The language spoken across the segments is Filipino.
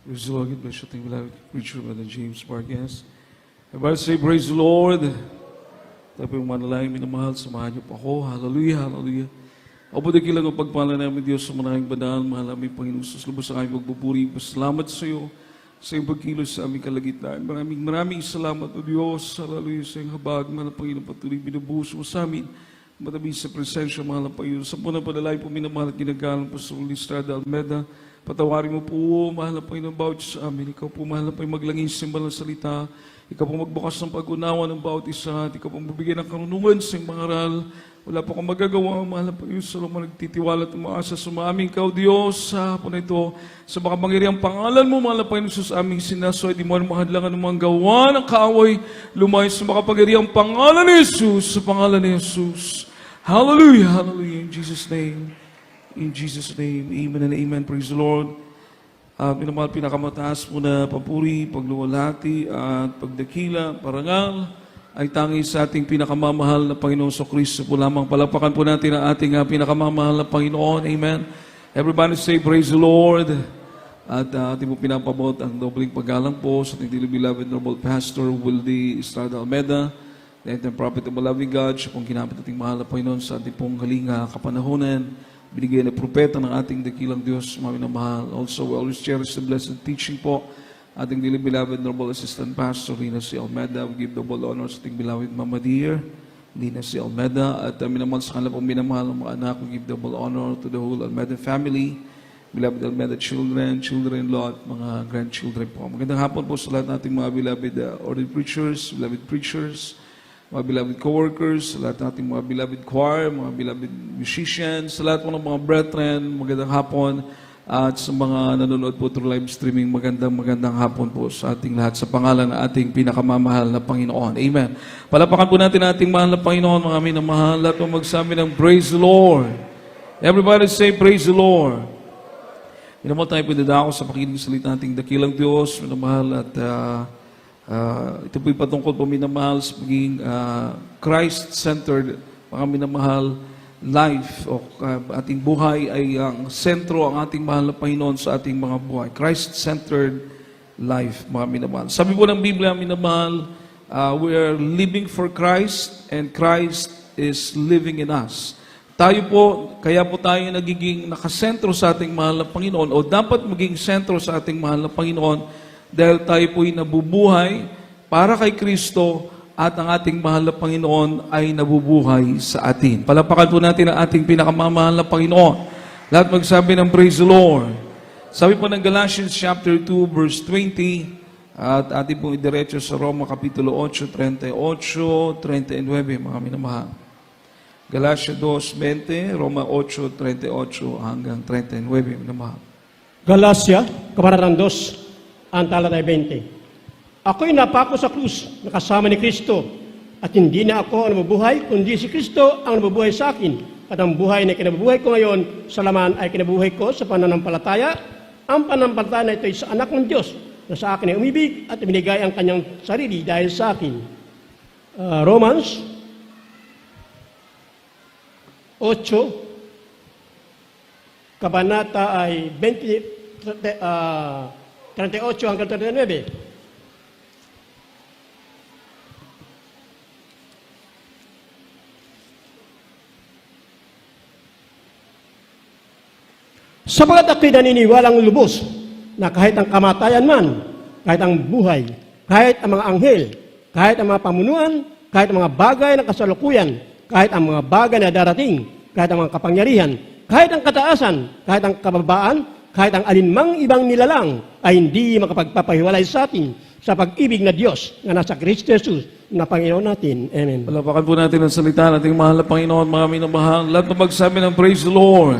Praise the Lord. God bless you. Thank you, beloved preacher, Brother James Vargas. Everybody say, praise the Lord. Tayo po yung manalangin, minamahal, samahan niyo po ako. Hallelujah, hallelujah. Ako po dakilang ang pagpala namin, Diyos, sa manahing banal, mahal namin, Panginoon, suslubos sa aming magpupuri. Pasalamat sa iyo sa iyong pagkilos sa aming kalagitnaan. Maraming salamat, O Diyos. Hallelujah, sa iyong habag, mahal na Panginoon, patuloy binubuhos mo sa amin. Matabi sa presensya, mahal na Panginoon. Sa punang padalay po, minamahal at ginagalang po sa Listrada Almeda. Patawarin mo po, mahal na Panginoon, bawat sa amin. Ikaw po, mahal na Panginoon, maglangin simbal ng salita. Ikaw po magbukas ng pag-unawa ng bawat isa. At ikaw po magbigay ng karunungan sa iyong mga aral. Wala po akong magagawa, mahal na Panginoon, sa mga nagtitiwala at umaasa sa aming Ikaw, Diyos, sa hapon na ito. Sa makapangyarihang pangalan mo, mahal na Panginoon, sa aming sinasoy, di mo mahadlangan ng mga gawa ng kaaway. Lumayo sa makapangyarihang pangalan ni Jesus, sa pangalan ni Jesus. Hallelujah, hallelujah, in Jesus' name. In Jesus' name, amen and amen. Praise the Lord. Minamahal, pinakamataas mo na papuri, pagluwalhati at pagdakila, parangal, ay tangi sa ating pinakamamahal na Panginoon sa Kristo po lamang. Palapakan po natin ang ating pinakamamahal na Panginoon. Amen. Everybody say, praise the Lord. At ating po pinapabot ang dobling paggalang po sa ating dearly beloved noble Pastor Wildy Estrada Almeda, the entire prophet of the loving God, siya pong kinapit ating mahal na Panginoon sa ating pong halinga kapanahonan. Binigay na propeta ng ating dakilang Diyos, mami na mahal. Also, we always cherish the blessed teaching po. Ating dearly beloved Noble Assistant Pastor, Lina C. Almeda. We give double honor sa ating beloved Mama Dear, Lina C. Almeda. At minamahal sa kanila pong minamahal ng mga anak. We give double honor to the whole Almeda family, beloved Almeda children, children-in-law, at mga grandchildren po. Magandang hapon po sa lahat nating mga beloved ordained preachers, beloved preachers, mga beloved co-workers, sa lahat nating mga beloved choir, mga beloved musicians, sa lahat po ng mga brethren, magandang hapon, at sa mga nanonood po through live streaming, magandang hapon po sa ating lahat sa pangalan ng ating pinakamamahal na Panginoon. Amen. Palapakan po natin ating mahal na Panginoon, mga minamahal, lahat po magsabi ng praise the Lord. Everybody say praise the Lord. Minamahal tayo pinadako sa pakinig salita nating dakilang Diyos, minamahal at ito po'y patungkol po minamahal sa pagiging Christ-centered, mga minamahal life o ating buhay ay ang sentro ang ating mahal na Panginoon sa ating mga buhay. Christ-centered life, mga minamahal. Sabi po ng Biblia, minamahal, we are living for Christ and Christ is living in us. Tayo po, kaya po tayo nagiging nakasentro sa ating mahal na Panginoon o dapat maging sentro sa ating mahal na Panginoon dahil tayo po'y nabubuhay para kay Kristo at ang ating mahal na Panginoon ay nabubuhay sa atin. Palapakan po natin ang ating pinakamamahal na Panginoon. Lahat magsabi ng praise the Lord. Sabi po ng Galatians chapter 2 verse 20 at ating pong idiretso sa Roma kapitulo 8, 38, 39, mga minamahal. Galatia 2:20, Roma 8:38 hanggang 39, minamahal. Galacia, Kabanatang 2, ang talatay 20. Ako'y napako sa krus, nakasama ni Kristo, at hindi na ako ang nabubuhay, kundi si Kristo ang nabubuhay sa akin. At ang buhay na kinabubuhay ko ngayon, sa laman ay kinabubuhay ko sa pananampalataya. Ang pananampalataya na ito ay sa anak ng Diyos, na sa akin ay umibig at binigay ang kanyang sarili dahil sa akin. Romans 8, kabanata ay 38 hanggang 39. Sapagat ako'y naniniwalang lubos na kahit ang kamatayan man, kahit ang buhay, kahit ang mga anghel, kahit ang mga pamunuan, kahit ang mga bagay ng kasalukuyan, kahit ang mga bagay na darating, kahit ang mga kapangyarihan, kahit ang kataasan, kahit ang kababaan, kahit ang alinmang ibang nilalang ay hindi makapagpapahiwalay sa atin sa pag-ibig na Diyos na nasa Kristo Jesus na Panginoon natin. Amen. Palapakan po natin ang salita nating mahal na Panginoon, mga minamahal. Lahat na magsabi ng praise the Lord.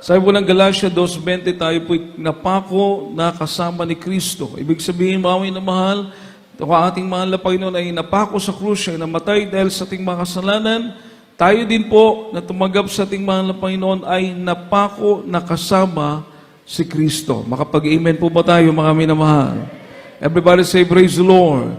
Sabi po ng Galatia 2:20, tayo po'y napako na kasama ni Kristo. Ibig sabihin, mga minamahal, ang ating mahal na Panginoon ay napako sa krus, siya ay namatay dahil sa ating mga kasalanan. Tayo din po na tumanggap sa ating mahal na Panginoon ay napako na kasama si Kristo. Makapag-amen po ba tayo, mga minamahal? Everybody say, praise the Lord.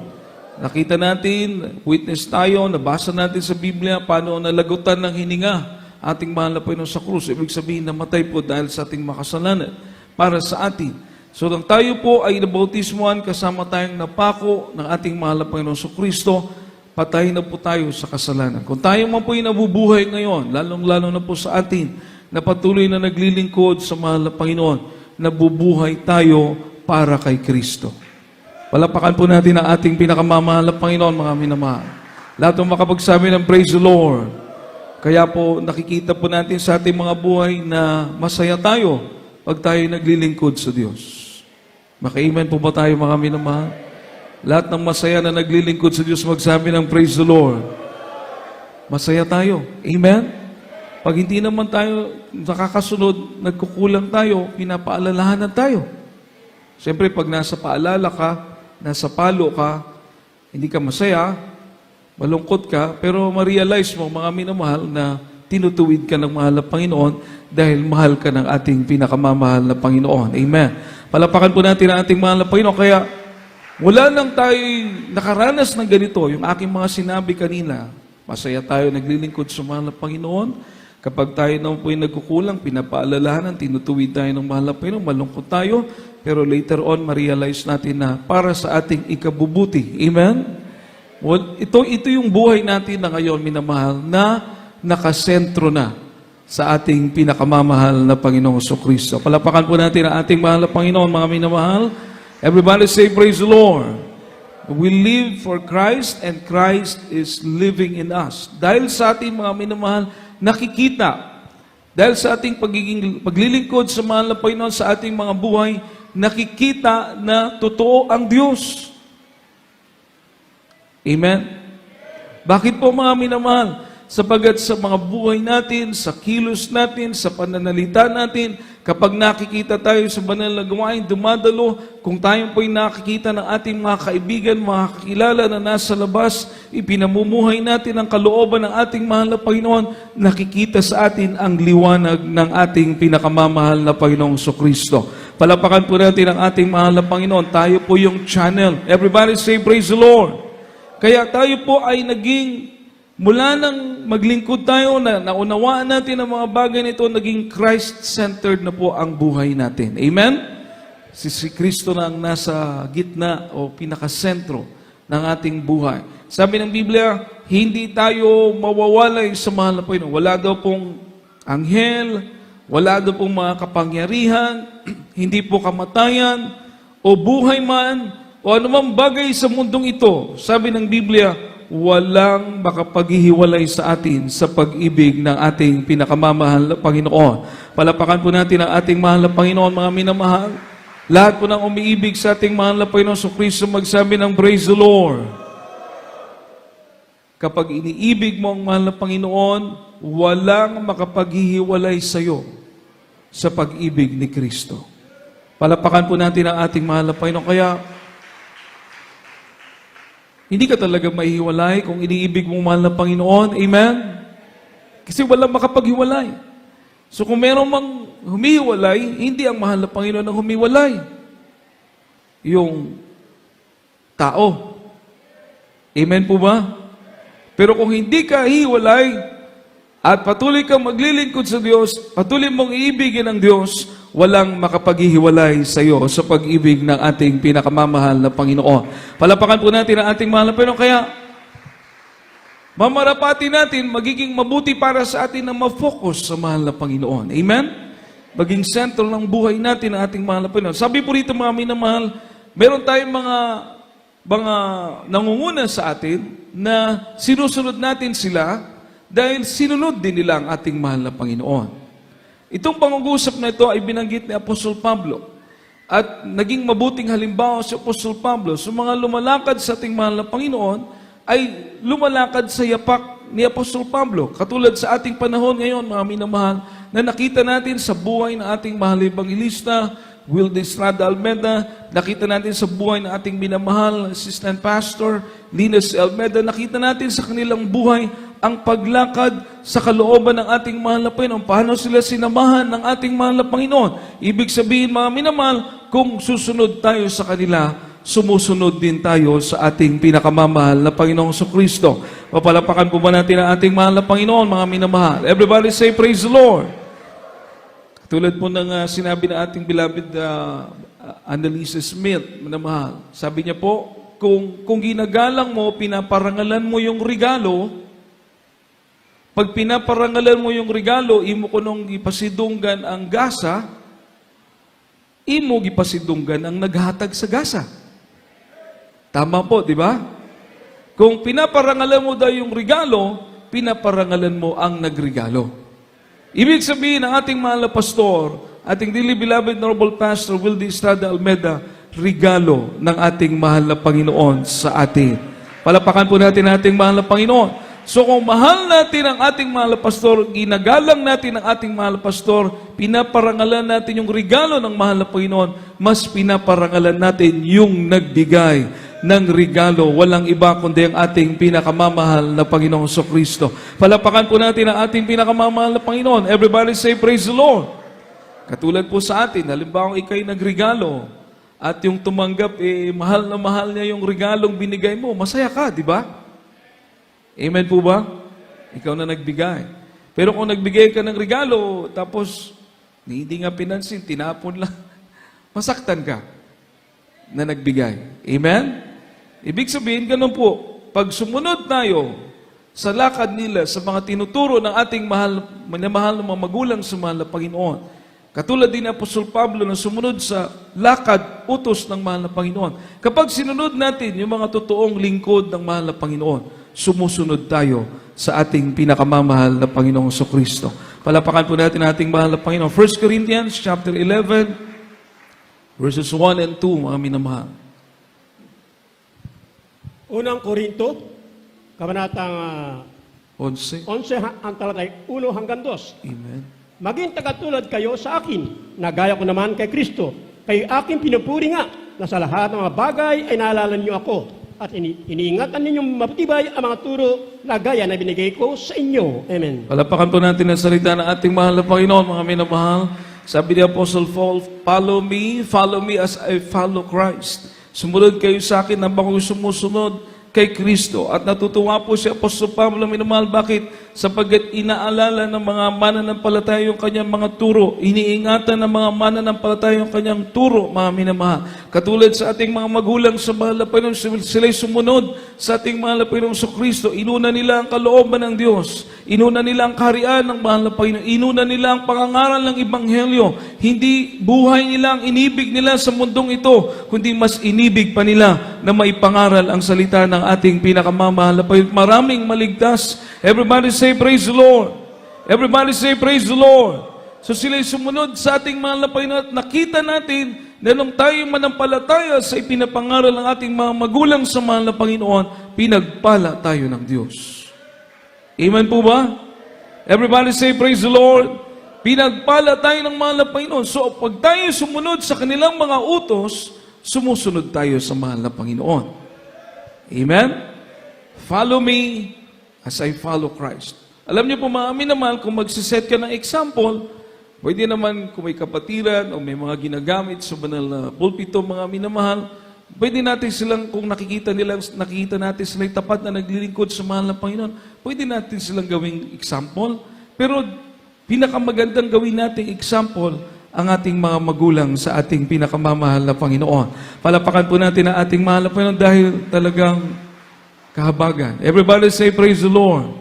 Nakita natin, witness tayo, nabasa natin sa Biblia, paano nalagutan ng hininga ating mahal na Panginoon sa krus. Ibig sabihin, namatay po dahil sa ating makasalanan para sa atin. So nang tayo po ay nabautismuhan, kasama tayong napako ng ating mahal na Panginoon Kristo, patay na po tayo sa kasalanan. Kung tayo man po ay nabubuhay ngayon, lalong-lalo na po sa atin, na patuloy na naglilingkod sa mahal na Panginoon, nabubuhay tayo para kay Kristo. Palapakan po natin ang ating pinakamamahal na Panginoon, mga minamahal. Lahat ng makapagsabi ng praise the Lord. Kaya po nakikita po natin sa ating mga buhay na masaya tayo pag tayo naglilingkod sa Diyos. Maka-amen po ba tayo, mga minamahal? Lahat ng masaya na naglilingkod sa Diyos, magsabi ng praise the Lord. Masaya tayo. Amen? Pag hindi naman tayo nakakasunod, nagkukulang tayo, pinapaalalahanan tayo. Siyempre, pag nasa paalala ka, nasa palo ka, hindi ka masaya, malungkot ka, pero ma-realize mo, mga minamahal, na tinutuwid ka ng mahal na Panginoon dahil mahal ka ng ating pinakamamahal na Panginoon. Amen. Palapakan po natin ang ating mahal na Panginoon. Kaya, wala nang tayo nakaranas ng ganito. Yung aking mga sinabi kanina, masaya tayo naglilingkod sa mahal na Panginoon. Kapag tayo naman po yung nagkukulang, pinapaalalahanan, tinutuwid tayo ng mahal na Panginoon, malungkot tayo, pero later on, ma-realize natin na para sa ating ikabubuti. Amen? Well, ito yung buhay natin na ngayon, minamahal, na nakasentro na sa ating pinakamamahal na Panginoong Kristo. Palapakan po natin ang ating mahal na Panginoon, mga minamahal. Everybody say, praise the Lord. We live for Christ and Christ is living in us. Dahil sa ating mga minamahal, nakikita. Dahil sa ating paglilingkod sa mahal na Panginoon sa ating mga buhay, nakikita na totoo ang Diyos. Amen? Bakit po, mga minamahal? Sapagat sa mga buhay natin, sa kilos natin, sa pananalita natin, kapag nakikita tayo sa banal na gawain, dumadalo, kung tayo po'y nakikita ng ating mga kaibigan, mga kakilala na nasa labas, ipinamumuhay natin ang kalooban ng ating mahal na Panginoon, nakikita sa atin ang liwanag ng ating pinakamamahal na Panginoong Kristo. Palapakan po natin ang ating mahal na Panginoon. Tayo po yung channel. Everybody say, praise the Lord. Kaya tayo po ay naging mula nang maglingkod tayo, na naunawaan natin ang mga bagay nito, naging Christ-centered na po ang buhay natin. Amen? Si Kristo na ang nasa gitna o pinakasentro ng ating buhay. Sabi ng Biblia, hindi tayo mawawalay sa mahal na Panginoon. Wala daw pong anghel, wala daw pong mga kapangyarihan, hindi po kamatayan, o buhay man, o anumang bagay sa mundong ito. Sabi ng Biblia, walang makapaghihiwalay sa atin sa pag-ibig ng ating pinakamamahal na Panginoon. Palapakan po natin ang ating mahal na Panginoon, mga minamahal. Lahat po ng umiibig sa ating mahal na Panginoon Kristo, magsabi ng praise the Lord. Kapag iniibig mo ang mahal na Panginoon, walang makapaghihiwalay sa iyo sa pag-ibig ni Kristo. Palapakan po natin ang ating mahal na Panginoon. Kaya, hindi ka talaga mahihiwalay kung iniibig mong mahal na Panginoon. Amen? Kasi walang makapaghiwalay. So kung meron mang humihiwalay, hindi ang mahal na Panginoon ang humiwalay. Yung tao. Amen po ba? Pero kung hindi ka hiwalay at patuloy kang maglilingkod sa Diyos, patuloy mong iibigin ang Diyos, walang makapaghihiwalay sa iyo sa pag-ibig ng ating pinakamamahal na Panginoon. Palapakan po natin ang ating mahal na Panginoon. Kaya, mamarapati natin, magiging mabuti para sa atin na ma-focus sa mahal na Panginoon. Amen? Maging sentro ng buhay natin ang ating mahal na Panginoon. Sabi po rito, mga minamahal, meron tayong mga nangunguna sa atin na sinusunod natin sila dahil sinunod din nila ang ating mahal na Panginoon. Itong pangungusap na ito ay binanggit ni Apostol Pablo. At naging mabuting halimbawa si Apostol Pablo. So mga lumalakad sa ating mahal na Panginoon ay lumalakad sa yapak ni Apostol Pablo. Katulad sa ating panahon ngayon, mga minamahal, na nakita natin sa buhay ng ating mahal na Evangelista, Will de Estrada Almeda, nakita natin sa buhay ng ating minamahal Assistant Pastor, Linus Almeda, nakita natin sa kanilang buhay ang paglakad sa kalooban ng ating mahal na Panginoon. Paano sila sinamahan ng ating mahal na Panginoon? Ibig sabihin, mga minamahal, kung susunod tayo sa kanila, sumusunod din tayo sa ating pinakamamahal na Panginoong Kristo. Papalapakan po ba natin ang ating mahal na Panginoon, mga minamahal? Everybody say, praise the Lord. Tulad po ng sinabi ng ating beloved Annalisa Smith, minamahal. Sabi niya po, kung ginagalang mo, pinaparangalan mo yung regalo, pag pinaparangalan mo yung regalo, imo ko nung ipasidunggan ang gasa, imo gipasidunggan ang naghatag sa gasa. Tama po, di ba? Kung pinaparangalan mo daw yung regalo, pinaparangalan mo ang nagregalo. Ibig sabihin ng ating mahal na pastor, ating dearly beloved noble pastor, Wildy Estrada Almeda, regalo ng ating mahal na Panginoon sa atin. Palapakan po natin ang ating mahal na Panginoon. So kung mahal natin ang ating mahal na pastor, ginagalang natin ang ating mahal na pastor, pinaparangalan natin yung regalo ng mahal na Panginoon, mas pinaparangalan natin yung nagbigay ng regalo. Walang iba kundi ang ating pinakamamahal na Panginoong Kristo. Palapakan po natin ang ating pinakamamahal na Panginoon. Everybody say, praise the Lord. Katulad po sa atin, halimbawa ikay nagregalo, at yung tumanggap, mahal na mahal niya yung regalong binigay mo, masaya ka, di ba? Amen po ba? Ikaw na nagbigay. Pero kung nagbigay ka ng regalo, tapos hindi nga pinansin, tinapon lang, masaktan ka na nagbigay. Amen? Ibig sabihin, ganun po, pag sumunod tayo sa lakad nila, sa mga tinuturo ng ating mahal na mga magulang sa mahal na Panginoon, katulad din ni Apostol Pablo na sumunod sa lakad, utos ng mahal na Panginoon. Kapag sinunod natin yung mga totoong lingkod ng mahal na Panginoon, sumusunod tayo sa ating pinakamamahal na Panginoong Kristo. Palapakan po natin ating mahal na Panginoon. 1 Corinthians chapter 11, verses 1 and 2, mga minamahal. Unang Korinto, kabanatang 11. 11, ang talatay 1 hanggang 2. Amen. Maging tagatulad kayo sa akin, na gaya ko naman kay Kristo. Kayo aking pinupuri nga, na sa lahat ng mga bagay ay naalala niyo ako. At iniingatan ninyong matibay ang mga turo na gaya na binigay ko sa inyo. Amen. Palapakan po natin ang salita ng ating mahal na Panginoon, mga minamahal. Sabi ni Apostle Paul, follow me as I follow Christ. Sumunod kayo sa akin nang ako'y sumusunod kay Kristo. At natutuwa po si Apostol Pablo, minamahal. Bakit? Sapagkat inaalala ng mga mananampalataya yung kanyang mga turo. Iniingatan ng mga mananampalataya yung kanyang turo, mga minamahal. Katulad sa ating mga magulang sa mahal na Panginoon, sila'y sumunod sa ating mahal na Panginoon sa Kristo. Inuna nila ang kalooban ng Diyos. Inuna nila ang kaharian ng mahal na Panginoon. Inuna nila ang pangangaral ng Ebanghelyo. Hindi buhay nila ang inibig nila sa mundong ito, kundi mas inibig pa nila na maipangaral ang salita ng ating pinakamamahal na Panginoon. Maraming maligtas. Everybody say, praise the Lord. Everybody say, praise the Lord. So sila'y sumunod sa ating mahal na Panginoon at nakita natin na nung tayo manampalataya sa ipinapangaral ng ating mga magulang sa mahal na Panginoon, pinagpala tayo ng Diyos. Amen po ba? Everybody say, praise the Lord. Pinagpala tayo ng mahal na Panginoon. So pag tayo sumunod sa kanilang mga utos, sumusunod tayo sa mahal na Panginoon. Amen? Follow me as I follow Christ. Alam niyo po, mga minamahal, kung magsiset ka ng example, pwede naman kung may kapatiran o may mga ginagamit sa banal na pulpito, mga minamahal, pwede natin silang, kung nakikita natin silang tapat na naglilingkod sa mahal na Panginoon, pwede natin silang gawing example. Pero pinakamagandang gawin nating example ang ating mga magulang sa ating pinakamamahal na Panginoon. Palapakan po natin ang ating mahal na Panginoon dahil talagang kahabagan. Everybody say, praise the Lord.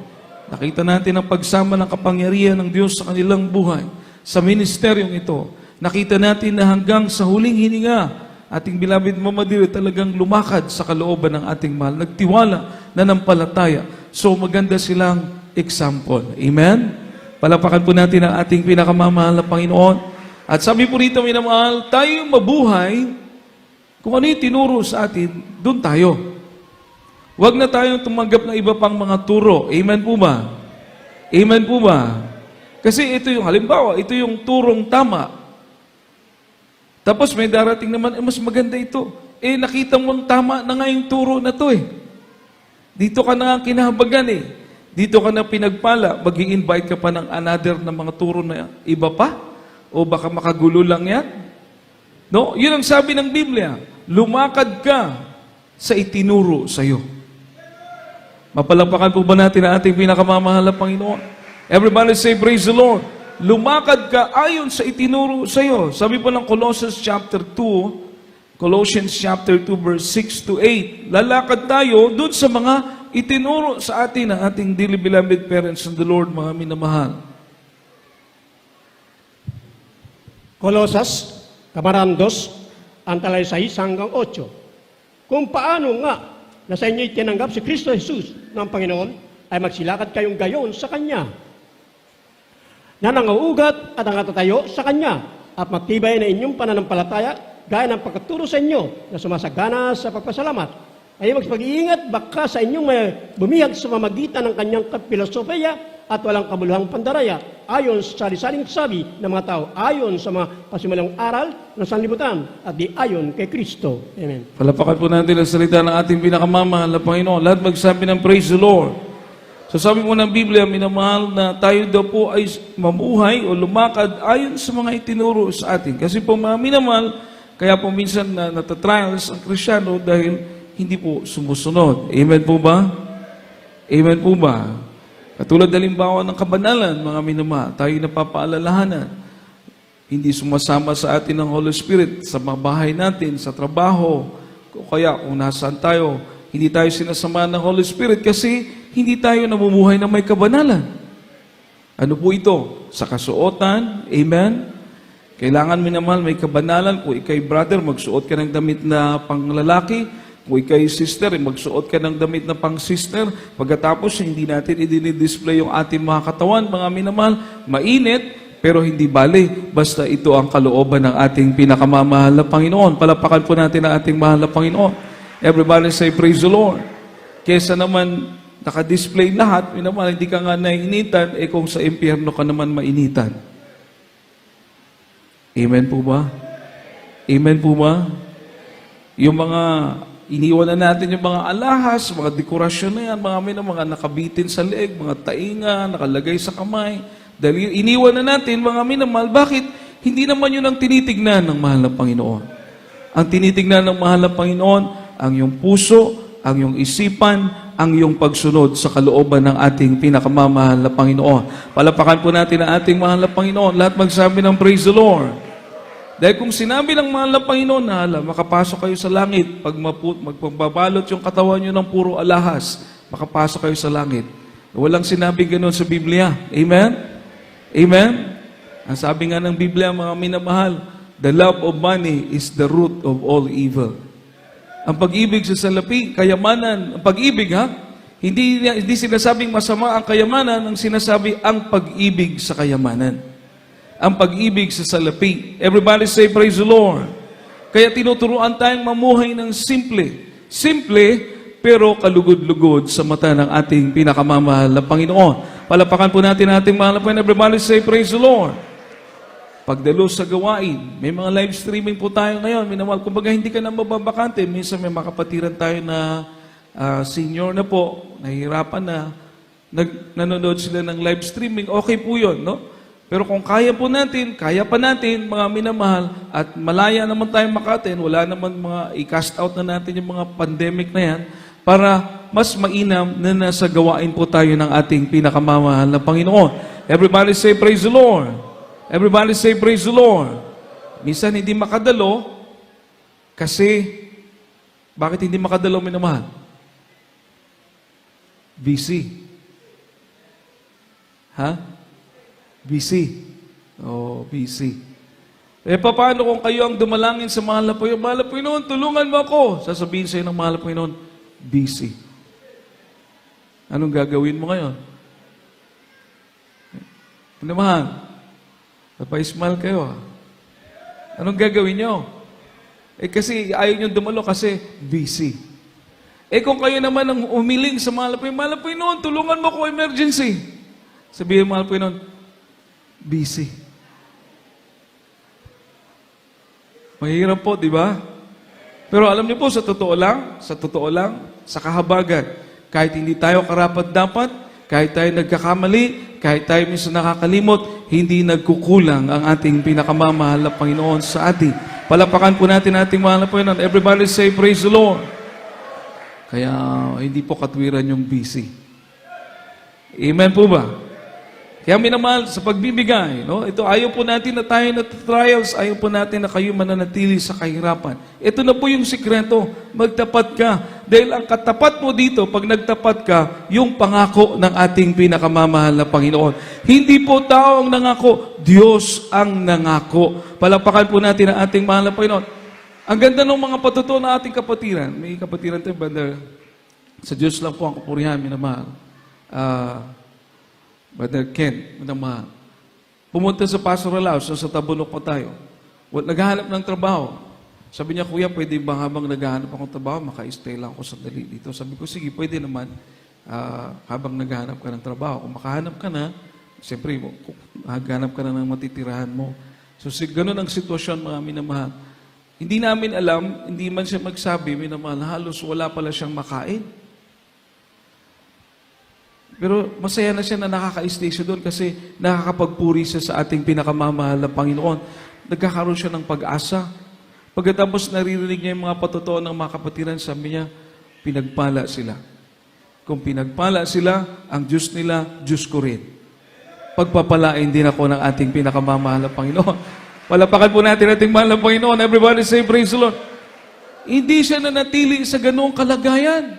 Nakita natin ang pagsama ng kapangyarihan ng Diyos sa kanilang buhay. Sa ministeryong ito, nakita natin na hanggang sa huling hininga, ating beloved Mama Dear talagang lumakad sa kalooban ng ating mahal. Nagtiwala, nanampalataya. So maganda silang example. Amen? Palapakan po natin ang ating pinakamamahal na Panginoon. At sabi po rito, minamahal, tayo mabuhay, kung ano yung tinuro sa atin, doon tayo. Huwag na tayong tumanggap ng iba pang mga turo. Amen po ba? Amen po ba? Kasi ito yung, halimbawa, ito yung turong tama. Tapos may darating naman, mas maganda ito. Nakita mo tama na nga yung turo na to eh. Dito ka na kinahabagan eh. Dito ka na pinagpala. Mag-i-invite ka pa ng another na mga turo na iba pa? O baka makagulo lang yan? No? Yun ang sabi ng Biblia. Lumakad ka sa itinuro sa'yo. Mapalapakan po ba natin ang ating pinakamamahal na Panginoon? Everybody say, praise the Lord. lumakad ka ayon sa itinuro sa iyo. Sabi po ng Colossians chapter 2 verse 6 to 8. Lalakad tayo doon sa mga itinuro sa atin ng ating dearly beloved parents in the Lord, mga minamahal. Kolosas, Kamaraan 2, ang talay 6 hanggang 8. Kung paano nga na sa inyo'y tinanggap si Kristo Jesus ng Panginoon, ay magsilakad kayong gayon sa Kanya, na nangauugat at nangatatayo sa Kanya, at matibay na inyong pananampalataya, gaya ng pagkaturo sa inyo na sumasagana sa pagpasalamat. Ay magpag-iingat baka sa inyong may bumihag sa mamagitan ng kanyang filosofiya at walang kabuluhang pandaraya, ayon sa sari-saring sabi ng mga tao, ayon sa mga pasimulang aral ng sanlibutan, at di ayon kay Kristo. Amen. Palapakan po natin ang salita ng ating pinakamamahal na Panginoon. Lahat magsabi ng praise the Lord. So sabi mo ng Biblia, minamahal, na tayo daw po ay mamuhay o lumakad ayon sa mga itinuro sa atin. Kasi po mga minamahal, kaya po minsan natatrials ang Kristyano dahil hindi po sumusunod. Amen po ba? Amen po ba? Katulad halimbawa ng kabanalan, mga minamahal, tayo napapaalalahanan. Hindi sumasama sa atin ng Holy Spirit sa mga bahay natin, sa trabaho, o kaya kung nasaan tayo, hindi tayo sinasama ng Holy Spirit kasi hindi tayo namumuhay na may kabanalan. Ano po ito? Sa kasuotan, amen? Kailangan minamahal may kabanalan. Kung ikay brother, magsuot ka ng damit na panglalaki. Kung ikay sister, magsuot ka ng damit na pang sister. Pagkatapos, hindi natin i-display yung ating mga katawan, mga minamahal. Mainit, pero hindi bali. Basta ito ang kalooban ng ating pinakamamahal na Panginoon. Palapakan po natin ang ating mahal na Panginoon. Everybody say, praise the Lord. Kesa naman, naka-display lahat, minamahal, hindi ka nga nainitan, kung sa impyerno ka naman mainitan. Amen po ba? Amen po ba? Yung mga iniwan na natin yung mga alahas, mga dekorasyon na yan, mga nakabitin sa leeg, mga tainga, nakalagay sa kamay. Dahil iniwan na natin, mga minamahal, bakit? Hindi naman yun ang tinitignan ng mahal na Panginoon. Ang tinitignan ng mahal na Panginoon, ang iyong puso, ang iyong isipan, ang iyong pagsunod sa kalooban ng ating pinakamamahal na Panginoon. Palapakan po natin ang ating mahal na Panginoon. Lahat magsabi ng praise the Lord. Dahil kung sinabi ng mahal na Panginoon na, makapasok kayo sa langit, pag magpabalot yung katawan nyo ng puro alahas, makapasok kayo sa langit. Walang sinabi ganoon sa Biblia. Amen? Amen? Ang sabi nga ng Biblia, mga minamahal, the love of money is the root of all evil. Ang pag-ibig sa salapi, kayamanan, ang pag-ibig hindi sinasabing masama ang kayamanan, ang sinasabi ang pag-ibig sa kayamanan. Ang pag-ibig sa salapi. Everybody say, praise the Lord. Kaya tinuturuan tayong mamuhay ng simple. Simple, pero kalugod-lugod sa mata ng ating pinakamamahal na Panginoon. Palapakan po natin ang ating mahal na Panginoon. Everybody say, praise the Lord. Pagdalos sa gawain, may mga live streaming po tayo ngayon. Minamahal, kumbaga hindi ka na mababakante. Minsan may makapatiran tayo na senior na po, nahihirapan na, nanonood sila ng live streaming. Okay po yun, no? Pero kung kaya po natin, kaya pa natin, mga minamahal, at malaya naman tayong makatin, wala naman mga i-cast out na natin yung mga pandemic na yan, para mas mainam na nasa gawain po tayo ng ating pinakamamahal na Panginoon. Everybody say, praise the Lord. Everybody say, praise the Lord. Minsan hindi makadalo, kasi, bakit hindi makadalo, minamahal? Busy. Busy. Oh, busy. Paano kung kayo ang dumalangin sa mahal na Panginoon? Mahal na Panginoon, tulungan mo ako. Sasabihin sa'yo ng mahal na Panginoon, busy. Anong gagawin mo ngayon? Minamahal, napa-smile kayo. Anong gagawin nyo? Kasi ayaw nyo dumalo kasi busy. Kung kayo naman ang umiling sa mahal na Panginoon, tulungan mo ako, emergency. Sabihin mahal na Panginoon, busy. Mahirap po, di ba? Pero alam niyo po, sa totoo lang, sa kahabagan, kahit hindi tayo karapat-dapat, kahit tayo nagkakamali, kahit tayo minsan nakakalimot, hindi nagkukulang ang ating pinakamamahal na Panginoon sa atin. Palapakan po natin ating mahal na Panginoon. Everybody say, praise the Lord. Kaya hindi po katwiran yung busy. Amen po ba? Kaya minamahal sa pagbibigay, no? Ito, ayaw po natin na tayo na trials, ayaw po natin na kayo mananatili sa kahirapan. Ito na po yung sikreto, magtapat ka. Dahil ang katapat mo dito, pag nagtapat ka, yung pangako ng ating pinakamamahal na Panginoon. Hindi po tao ang nangako, Diyos ang nangako. Palakpakan po natin ang ating mahal na Panginoon. Ang ganda ng mga patutuo ng ating kapatiran. May kapatiran tayo, Brother. Sa Diyos lang po ang kapurihan, minamahal. Brother Ken, minamahal. Pumunta sa pastoral house, sa Tabunok pa tayo. Naghahanap ng trabaho. Sabi niya, Kuya, pwede ba habang naghahanap akong trabaho, maka-stay lang ako sandali dito. Sabi ko, sige, pwede naman habang naghahanap ka ng trabaho. Kung makahanap ka na, siyempre, maghanap ka na ng matitirahan mo. So, ganun ang sitwasyon, mga minamahal. Hindi namin alam, hindi man siya magsabi, minamahal, halos wala pala siyang makain. Pero masaya na siya na nakaka-stay siya doon kasi nakakapagpuri siya sa ating pinakamamahal na Panginoon. Nagkakaroon siya ng pag-asa. Pagkatapos naririnig niya yung mga patutuo ng mga kapatiran, sabi niya, pinagpala sila. Kung pinagpala sila, ang Diyos nila, Diyos ko rin. Pagpapalain din ako ng ating pinakamamahal na Panginoon. Palapakan po natin ating mahal na Panginoon. Everybody say, praise the Lord. Hindi siya nanatili sa ganoong kalagayan.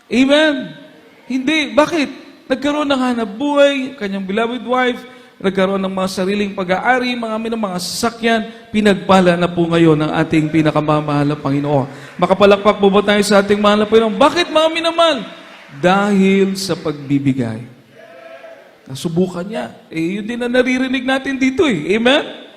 Amen. Hindi. Bakit? Nagkaroon ng hanap buhay, kanyang beloved wife, nagkaroon ng mga sariling pag-aari, mga sasakyan, pinagpala na po ngayon ng ating pinakamamahal na Panginoon. Makapalakpak po ba tayo sa ating mahal na Panginoon? Bakit mga minamahal? Dahil sa pagbibigay. Nasubukan niya. Yun din na naririnig natin dito Amen?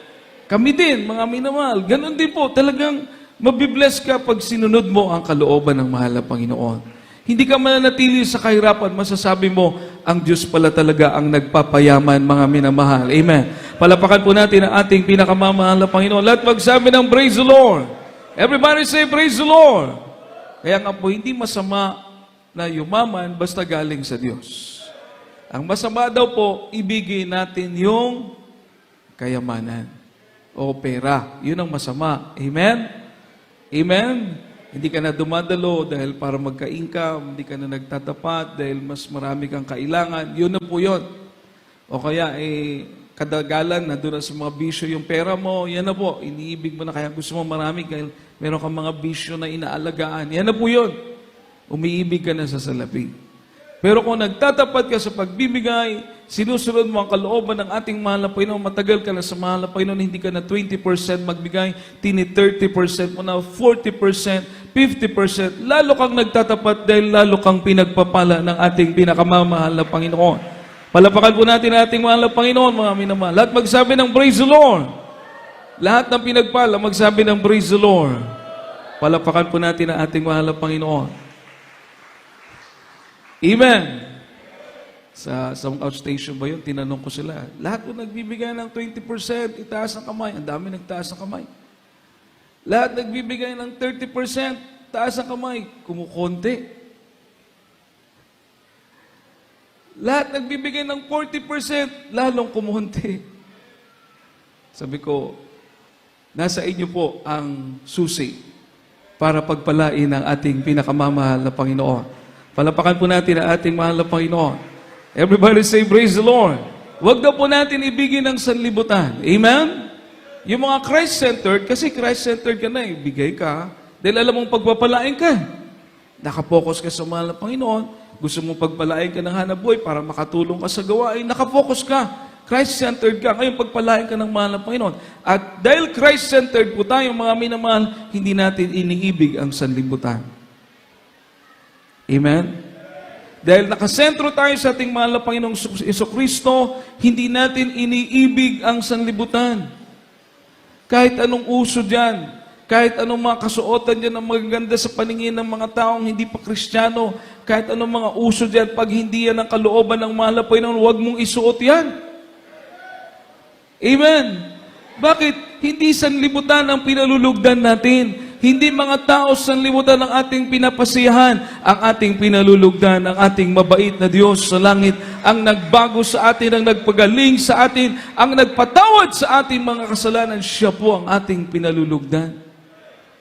Kami din, mga minamahal. Ganon din po. Talagang mabibless ka pag sinunod mo ang kalooban ng mahal na Panginoon. Hindi ka mananatili sa kahirapan, masasabi mo, ang Diyos pala talaga ang nagpapayaman, mga minamahal. Amen. Palapakan po natin ang ating pinakamamahal na Panginoon. Lahat magsabi ng praise the Lord. Everybody say praise the Lord. Kaya nga po, hindi masama na yumaman basta galing sa Diyos. Ang masama daw po, ibigay natin yung kayamanan o pera. Yun ang masama. Amen? Amen? Hindi ka na dumadalo dahil para magka-income, hindi ka na nagtatapat dahil mas marami kang kailangan. Yun na po yun. O kaya, kadagalan na doon sa mga bisyo yung pera mo, yan na po. Iniibig mo na kaya gusto mo marami dahil meron kang mga bisyo na inaalagaan. Yan na po yun. Umiibig ka na sa salapi. Pero kung nagtatapat ka sa pagbibigay, sinusunod mo ang kalooban ng ating mahal na Panginoon, matagal ka na sa mahal na Panginoon, hindi ka na 20% magbigay, 30% mo na, 40%, 50%, lalo kang nagtatapat dahil lalo kang pinagpapala ng ating pinakamamahal na Panginoon. Palapakan po natin ang ating mahal na Panginoon, mga minamahal. Lahat magsabi ng praise the Lord. Lahat ng pinagpala, magsabi ng praise the Lord. Palapakan po natin ang ating mahal na Panginoon. Amen. Sa outstation ba yun? Tinanong ko sila. Lahat po nagbibigay ng 20%, itaas ang kamay. Ang dami nagtaas ang kamay. Lahat nagbibigay ng 30%, taas ang kamay. Kumukonti. Lahat nagbibigay ng 40%, lalong kumukonti. Sabi ko, nasa inyo po ang susi para pagpalain ang ating pinakamamahal na Panginoon. Palapakan po natin ang ating mahal na Panginoon. Everybody say, praise the Lord. Huwag na po natin ibigin ng sanlibutan. Amen? Yung mga Christ-centered, kasi Christ-centered ka na, ibigay ka. Dahil alam mong pagpapalain ka. Nakapokus ka sa mahal na Panginoon. Gusto mong pagpalain ka ng hanapbuhay para makatulong ka sa gawain. Nakapokus ka. Christ-centered ka. Ngayon, pagpalain ka ng mahal na Panginoon. At dahil Christ-centered po tayo, mga minamahal, hindi natin iniibig ang sanlibutan. Amen? Dahil nakasentro tayo sa ating mahal na Panginoong Jesucristo, hindi natin iniibig ang sanlibutan. Kahit anong uso dyan, kahit anong mga kasuotan dyan ang magaganda sa paningin ng mga taong hindi pa Kristiyano, kahit anong mga uso dyan, pag hindi yan ang kalooban ng mahal na Panginoon, huwag mong isuot yan. Amen? Bakit? Hindi sanlibutan ang pinalulugdan natin. Hindi mga tao sanlibutan ang ating pinapasiyahan, ang ating pinalulugdan, ang ating mabait na Diyos sa langit, ang nagbago sa atin, ang nagpagaling sa atin, ang nagpatawad sa ating mga kasalanan, siya po ang ating pinalulugdan.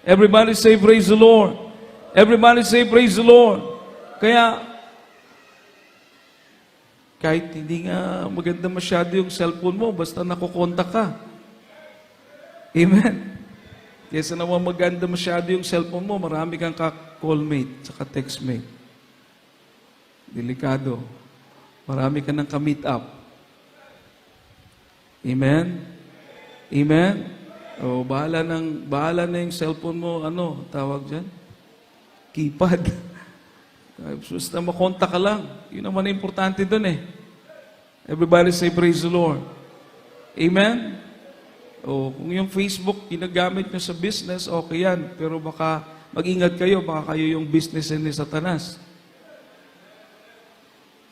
Everybody say, praise the Lord. Everybody say, praise the Lord. Kaya, kahit hindi nga maganda masyado yung cellphone mo, basta nakukontak ka. Amen? Kesa naman maganda masyado yung cellphone mo, marami kang ka-callmate, saka textmate. Delikado. Marami ka ng ka-meet up. Amen? Amen? O, bahala na yung cellphone mo, tawag dyan? Keypad. Basta makontak ka lang. Yun naman ang importante dun eh. Everybody say praise the Lord. Amen? O, kung yung Facebook ginagamit nyo sa business, okay yan. Pero baka mag-ingat kayo, baka kayo yung business ni Satanas.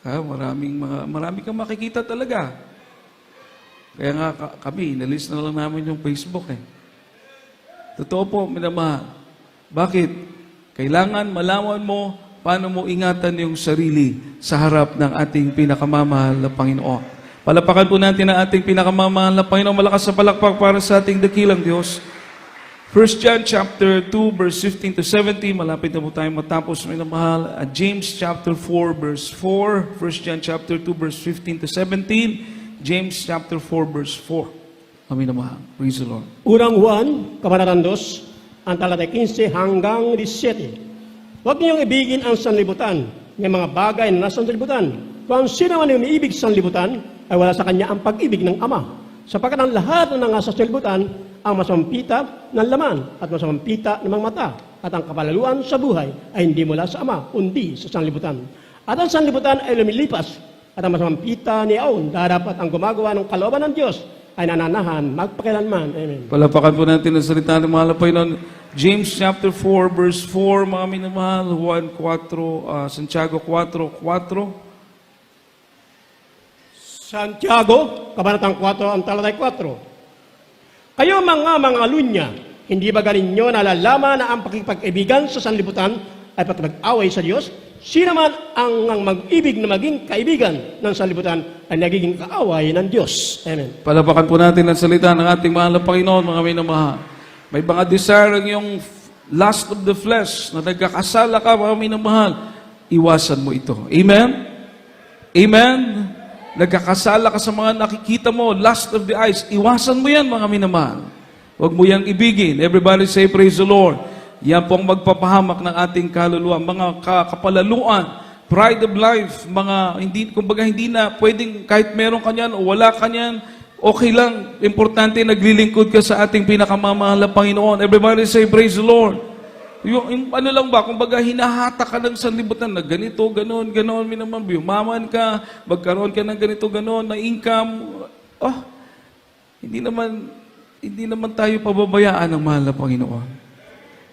Marami kang makikita talaga. Kaya nga kami, inalis na lang namin yung Facebook eh. Totoo po, minamahal. Bakit? Kailangan malaman mo paano mo ingatan yung sarili sa harap ng ating pinakamamahal na Panginoon. Palapakan po natin ang ating pinakamamahal na Panginoon. Malakas sa palakpak para sa ating dakilang Diyos. 1 John chapter 2 verse 15 to 17. Malapit na po tayong matapos, minamahal. At James chapter 4 verse 4. 1 John chapter 2 verse 15 to 17. James chapter 4 verse 4. Amin naman. Praise the Lord. Unang Juan, Kabanatang 2, ang talatay 15 hanggang 17. Huwag niyong ibigin ang sanlibutan, ng mga bagay na nasa sanlibutan. Kung sino man yung umiibig sa sanlibutan, ay wala sa kanya ang pag-ibig ng Ama. Sapagkat ang lahat na nasa sanlibutan, ang masampita ng laman at masampita ng mga mata, at ang kapalaluan sa buhay ay hindi mula sa Ama, kundi sa sanlibutan. At ang sanlibutan ay lumilipas, at ang masampita ni Aon, darapat ang gumagawa ng kalooban ng Diyos, ay nananahan magpakilanman. Amen. Palapakan po natin ang salita ng mahal na Panginoon. James chapter 4 verse 4, mga minamahal. Juan 4, Santiago 4:4. Santiago, Kabanatang 4, ang talatay 4. Kayo mga lunya, hindi ba ganin nyo nalalaman na ang pakikipag-ibigan sa sanlibutan ay pakipag-away sa Diyos? Sino man ang mag-ibig na maging kaibigan ng sanlibutan ay nagiging kaaway ng Diyos. Amen. Palapakan po natin ang salita ng ating mahal na Panginoon, mga minamahal. May mga desire ang yung lust of the flesh na nagkakasala ka, mga minamahal. Iwasan mo ito. Amen? Amen? Nagkakasala ka sa mga nakikita mo, lust of the eyes. Iwasan mo yan, mga minamahal. Huwag mo yang ibigin. Everybody say, praise the Lord. Yan pong magpapahamak ng ating kaluluwa. Mga kapalaluan, pride of life, kumbaga hindi na pwedeng kahit meron ka niyan o wala ka niyan, okay lang. Importante, naglilingkod ka sa ating pinakamamahal na Panginoon. Everybody say, praise the Lord. Yung ano lang ba, kumbaga hinahata ka ng sanlibutan na ganito, ganon, minamang yumaman ka, magkaroon ka ng ganito, ganon, na income. Hindi naman tayo pababayaan ng mahal na Panginoon.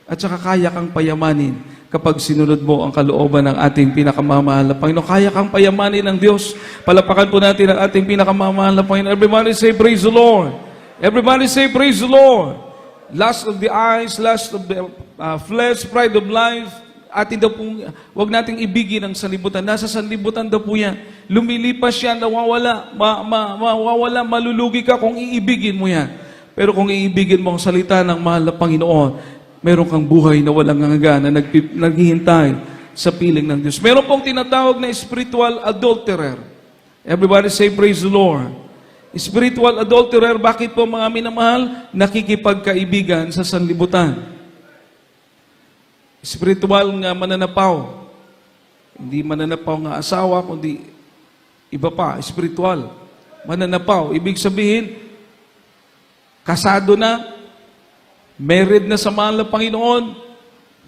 At saka kaya kang payamanin kapag sinunod mo ang kalooban ng ating pinakamamahal na Panginoon. Kaya kang payamanin ng Diyos. Palapakan po natin ang ating pinakamamahal na Panginoon. Everybody say, praise the Lord. Everybody say, praise the Lord. Lust of the eyes, lust of the flesh, pride of life. Huwag nating ibigin ang sanlibutan. Nasa sanlibutan daw po yan. Lumilipas yan, nawawala, malulugi ka kung iibigin mo yan. Pero kung iibigin mo ang salita ng mahal na Panginoon, meron kang buhay na walang hanggan na naghihintay sa piling ng Diyos. Meron pong tinatawag na spiritual adulterer. Everybody say, praise the Lord. Spiritual adulterer, bakit po mga minamahal? Nakikipagkaibigan sa sanlibutan. Spiritual nga mananapaw. Hindi mananapaw nga asawa, kundi iba pa, spiritual. Mananapaw. Ibig sabihin, kasado na, married na sa mahal na Panginoon,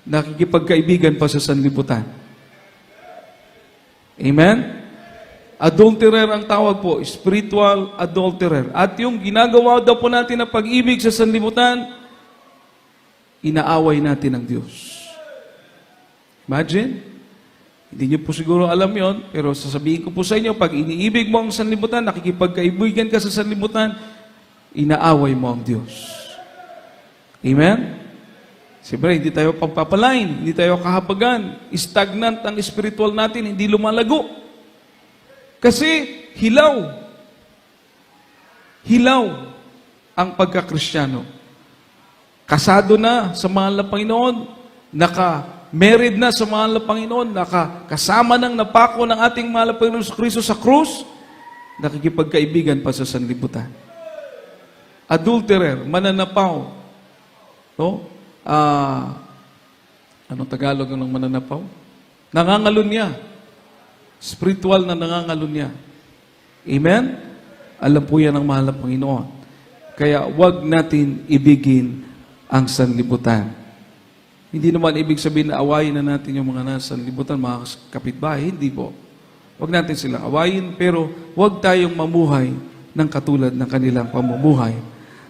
nakikipagkaibigan pa sa sanlibutan. Amen? Adulterer ang tawag po, spiritual adulterer. At yung ginagawa daw po natin na pag-ibig sa sanlibutan, inaaway natin ang Diyos. Imagine, hindi niyo po siguro alam yon, pero sasabihin ko po sa inyo, pag iniibig mo ang sanlibutan, nakikipagkaibigan ka sa sanlibutan, inaaway mo ang Diyos. Amen? Siyempre, hindi tayo pagpapalain, hindi tayo kahabagan. Stagnant ang spiritual natin, hindi lumalago. Kasi hilaw ang pagkakristyano. Kasado na sa mahal na Panginoon, married na sa mahal na Panginoon, nakasama ng napako ng ating mahal na Panginoon Kristo sa krus, nakikipagkaibigan pa sa sanlibutan. Adulterer, mananapaw, no? Anong Tagalog ng mananapaw? Nangangalunya. Spiritual na nangangalunya. Amen? Alam po yan ng mahal na Panginoon. Kaya wag natin ibigin ang sanlibutan. Hindi naman ibig sabihin na awayin na natin yung mga nasa sanlibutan, mga kapitbahay. Hindi po. Wag natin silang awayin, pero wag tayong mamuhay ng katulad ng kanilang pamumuhay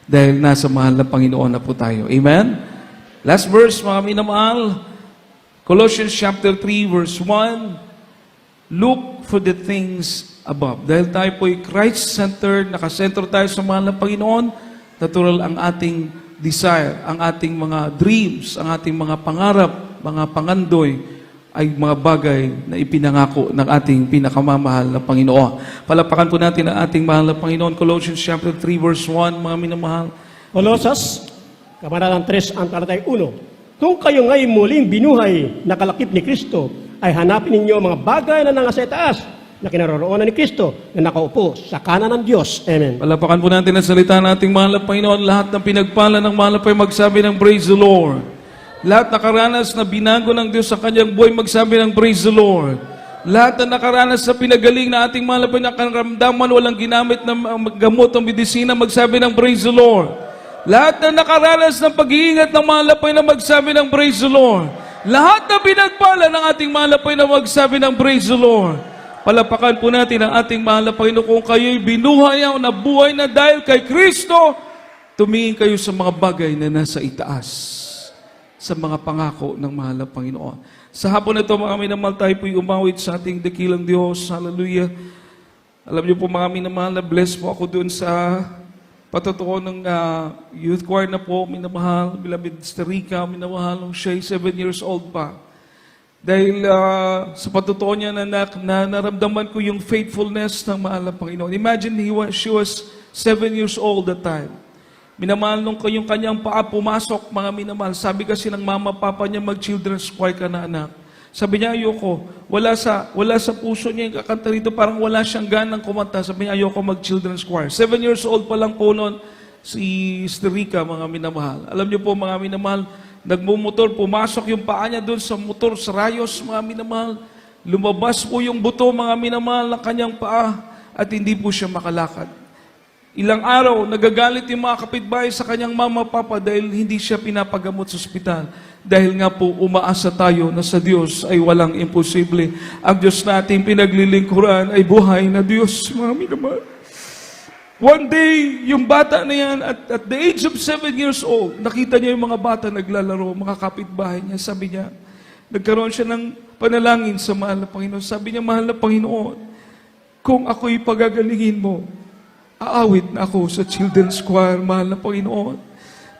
dahil nasa mahal na Panginoon na po tayo. Amen? Last verse, mga minamahal, Colossians chapter 3, verse 1, look for the things above. Dahil tayo po'y Christ-centered, nakasentro tayo sa mahal na Panginoon, natural ang ating desire, ang ating mga dreams, ang ating mga pangarap, mga pangandoy, ay mga bagay na ipinangako ng ating pinakamamahal na Panginoon. Palapakan po natin ang ating mahal na Panginoon, Colossians chapter 3, verse 1, mga minamahal. Kolosas, Kabanatang 3, ang talatay 1. Kung kayo nga'y muling binuhay na kalakip ni Kristo, ay hanapin ninyo mga bagay na nangasa itaas, na kinaroroonan ni Kristo, na nakaupo sa kanan ng Diyos. Amen. Palapakan po natin ang salita ng ating mahal na Panginoon. Lahat ng pinagpala ng mahal na Panginoon, magsabi ng praise the Lord. Lahat nakaranas na binago ng Diyos sa kanyang buhay, magsabi ng praise the Lord. Lahat na nakaranas sa pinagaling na ating mahal na Panginoon, nakaramdaman, walang ginamit na gamot o medisina, magsabi ng praise the Lord. Lahat na nakaranas ng pag-iingat ng mahal na Panginoon, magsabi ng praise the Lord. Lahat na pinagpala ng ating mahal na Panginoon, magsabi ng praise the Lord. Palapakan po natin ang ating mahal na Panginoon. Kung kayo'y binuhay o nabuhay na dahil kay Kristo, tumingin kayo sa mga bagay na nasa itaas, sa mga pangako ng mahal na Panginoon. Sa hapon na ito, mga minamahal, tayo po'y umawit sa ating dakilang Diyos. Hallelujah. Alam niyo po, mga minamahal, na bless po ako doon sa patutuo ng youth choir na po, minamahal, beloved Sterica, minamahal, nung siya'y 7 years old pa. Dahil sa patutuo niya na naramdaman ko yung faithfulness ng mahal na Panginoon. Imagine, she was 7 years old that time. Minamahal nung yung kanyang paa pumasok, mga minamahal. Sabi kasi ng mama, papa niya, mag-children's choir ka na, anak. Sabi niya, ayoko. Wala sa puso niya yung kakanta rito, parang wala siyang ganang kumanta. Sabi niya, ayoko mag-children's choir. 7 years old pa lang po noon, si Sterica, mga minamahal. Alam niyo po, mga minamahal, nagmumotor, pumasok yung paa niya doon sa motor, sa rayos, mga minamahal. Lumabas po yung buto, mga minamahal, ng kanyang paa, at hindi po siya makalakad. Ilang araw, nagagalit yung mga kapitbahay sa kanyang mama, papa, dahil hindi siya pinapagamot sa ospital. Dahil nga po, umaasa tayo na sa Diyos ay walang imposible. Ang Diyos nating pinaglilingkuran ay buhay na Diyos, mga minamahal. One day, yung bata na yan, at the age of 7 years old, nakita niya yung mga bata naglalaro, mga kapitbahay niya. Sabi niya, nagkaroon siya ng panalangin sa mahal na Panginoon. Sabi niya, mahal na Panginoon, kung ako'y pagagalingin mo, aawit na ako sa children's choir, mahal na Panginoon.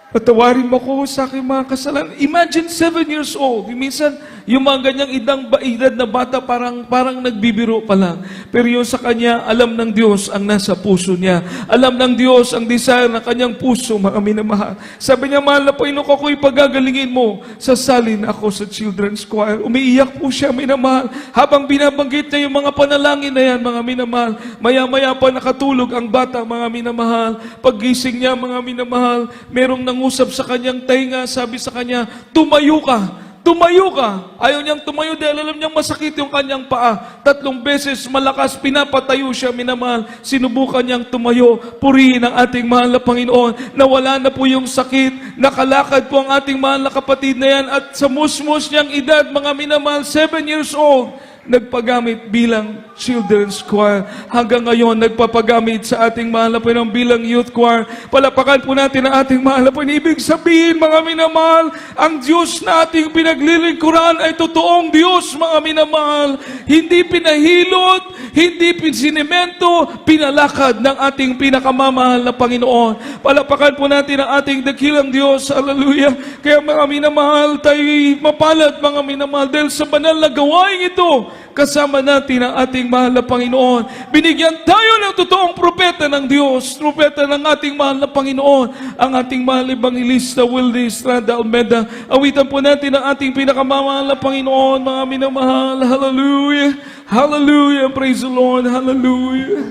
Patawarin mo ko sa aking mga kasalanan. Imagine 7 years old. Minsan, yung mga ganyang edad na bata parang nagbibiro pa lang. Pero yun sa kanya, alam ng Diyos ang nasa puso niya. Alam ng Diyos ang desire ng kanyang puso, mga minamahal. Sabi niya, mahal na Panginoon, ako ipagalingin mo. Sasalin ako sa children's choir. Umiiyak po siya, minamahal. Habang binabanggit niya yung mga panalangin na yan, mga minamahal. Maya-maya pa nakatulog ang bata, mga minamahal. Paggising niya, mga minamahal, merong nangusap sa kanyang tainga, sabi sa kanya, tumayo ka. Tumayo ka. Ayaw niyang tumayo dahil alam niyang masakit yung kanyang paa. 3 beses malakas pinapatayo siya, minamahal. Sinubukan niyang tumayo. Purihin ang ating mahal na Panginoon. Nawala na po yung sakit. Nakalakad po ang ating mahal na kapatid na yan. At sa musmus niyang edad, mga minamahal, 7 years old, nagpagamit bilang children's choir. Hanggang ngayon, nagpapagamit sa ating mahal na Panginoon bilang youth choir. Palapakan po natin ang ating mahal na Panginoon. Ibig sabihin, mga minamahal, ang Diyos na ating pinaglilingkuran ay totoong Diyos, mga minamahal. Hindi pinahilot, hindi pinsinimento, pinalakad ng ating pinakamamahal na Panginoon. Palapakan po natin ang ating dakilang Diyos. Hallelujah. Kaya mga minamahal, tayo'y mapalad, mga minamahal, dahil sa banal na gawain ito, kasama natin ang ating mahal na Panginoon. Binigyan tayo ng totoong propeta ng Diyos, propeta ng ating mahal na Panginoon, ang ating mahal Evangelista Wilde Estrada Almeda. Awitan po natin ang ating pinakamamahal na Panginoon, mga minamahal. Hallelujah! Hallelujah! Praise the Lord! Hallelujah!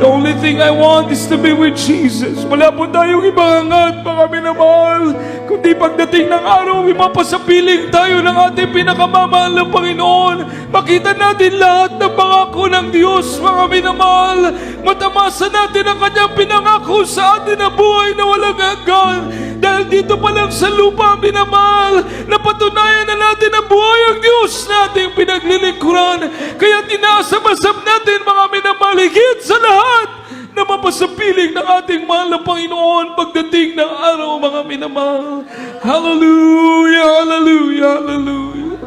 The only thing I want is to be with Jesus. Wala po tayong ibang hangat, mga minamahal, kundi pagdating ng araw, ipapasapiling tayo ng ating pinakamamahal na Panginoon. Makita natin lahat ng pangako ng Diyos, mga minamahal. Matamasa natin ang kanyang pinangako sa atin na buhay na walang hanggan. Dahil dito pa lang sa lupa, minamahal, napatunayan na natin ang buhay ang Diyos na ating pinaglilingkuran. Kaya tinaasam-asam natin, mga minamahal, higit sa lahat, na mapasapiling ng ating mahal na Panginoon pagdating ng araw, mga minamahal. Hallelujah, hallelujah, hallelujah.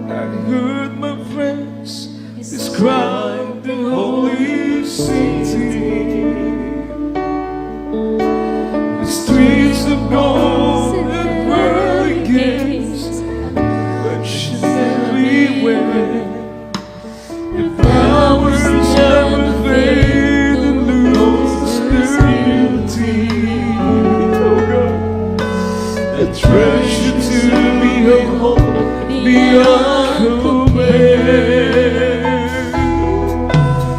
I heard my friends describe the holy city, the streets of gold and pearly gates, but she's everywhere. The flowers never fade and lose their beauty. Oh God, a treasure to behold beyond compare.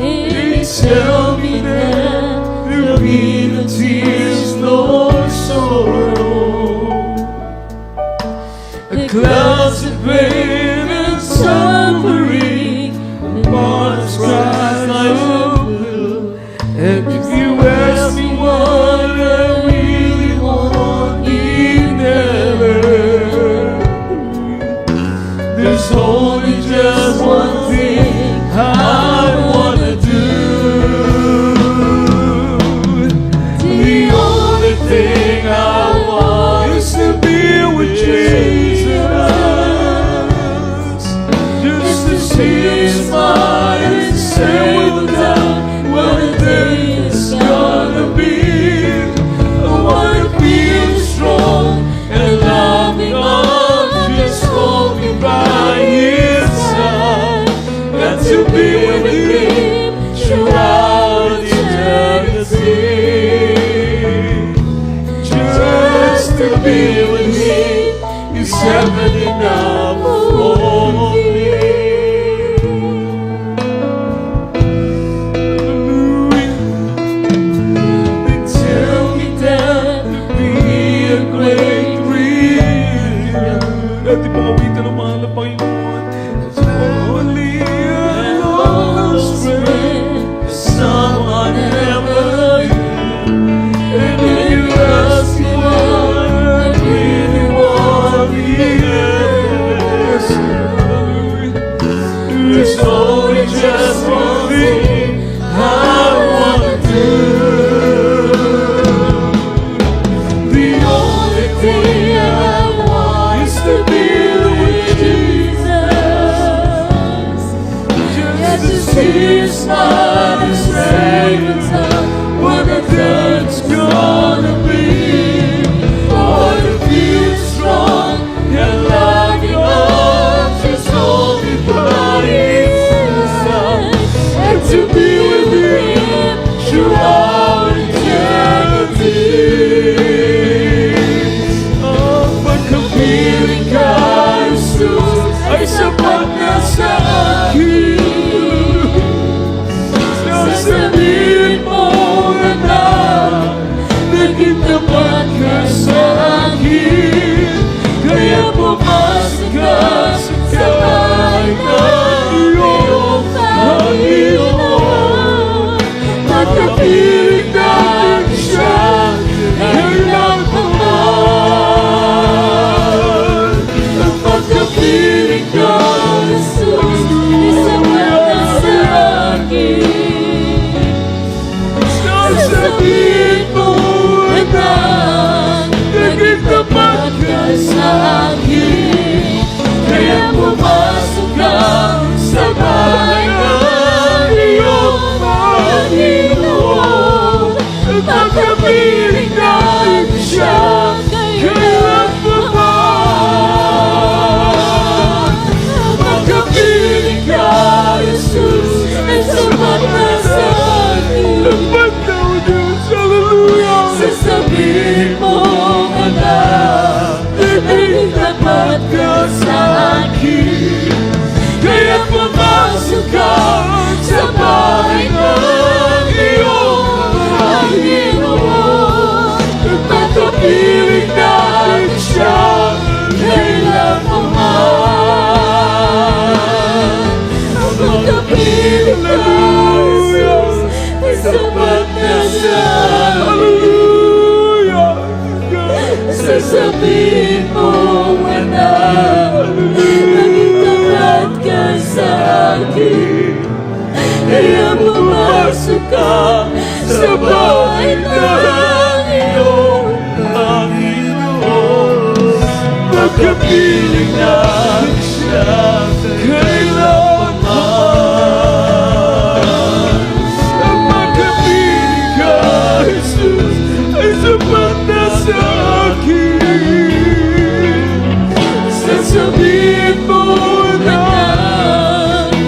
They tell me that there'll be no tears nor sorrow. The clouds of pain and suffering, Mars rise like a blue. And if you ask me what I really want, you never. There's only just one thing I wanna do. The only thing I want is to be with Jesus, just to see His smile and say without what a day is gonna be. I wanna feel strong and loving arms just hold me by His side, and to be with Him throughout eternity. Just to be with Him is heaven enough for me. Natin pangawitan ang mahal na Panginoon. Only a lost friend, someone ever knew. And when you ask me what I really want, yes, there's only just one thing I wanna do. The only thing I want is to be with Jesus, just to see His smile and say what a day's gonna be. Oh, to feel strong and loving arms just hold me by His side, and to be with Him throughout eternity. Pagkapiling ka, Jesus, ay sapat na sa akin. Sasabihin mo na naging tapat ka sa akin. Kaya pumasok ka sa bahay ng iyong Panginoon. Pagkapiling natin siya ay nagmamahal. Pagkapiling ka, Jesus, isapat na sa akin. Sasabihin mo na naging tapat ka sa akin. Kaya pumasok ka sa bahay ng iyong Panginoon. Pagkapiling natin siya, kaya nagmamahal. Sabihin mo, anak, naging tapat ka sa akin. Kaya pumasok ka sa bahay ng iyong Panginoon. Magkapiling na siya kailanman. Ang magkapiling ka, Jesus, ay sapat na sa akin. Sasabihin mo na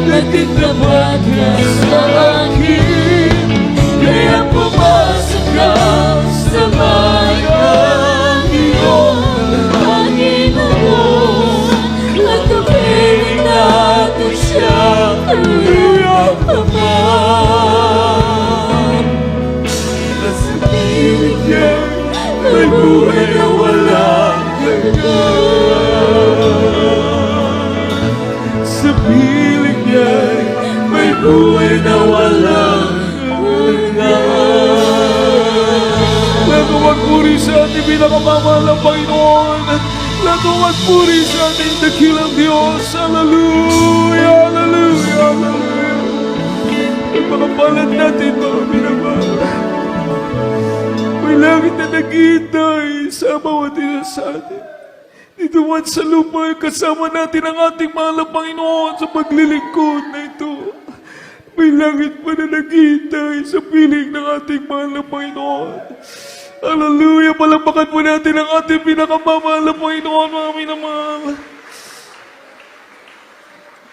nagtitapat ka sa akin. Kaya pumasok ka sa bayan iyong Panginoon. At kapiling natin siya iyong Ama. Sa piling niya may buhay na walang hanggan. Sa piling niya may buhay na walang hanggan. Lahat ng puri sa ating pinakamamahal na Panginoon. Lahat ng puri sa ating dakilang Diyos. Hallelujah, hallelujah, hallelujah. Ang mga palad natin, mga minamahal. May langit na naghihintay sa bawat isa sa atin. Dito man sa lupa, kasama natin ang ating mahal na Panginoon sa paglilingkod na ito. May langit pa na naghihintay sa piling ng ating mahal na Panginoon. Hallelujah! Palapakan po natin ang ating pinakamamahal na Panginoon, mga minamahal.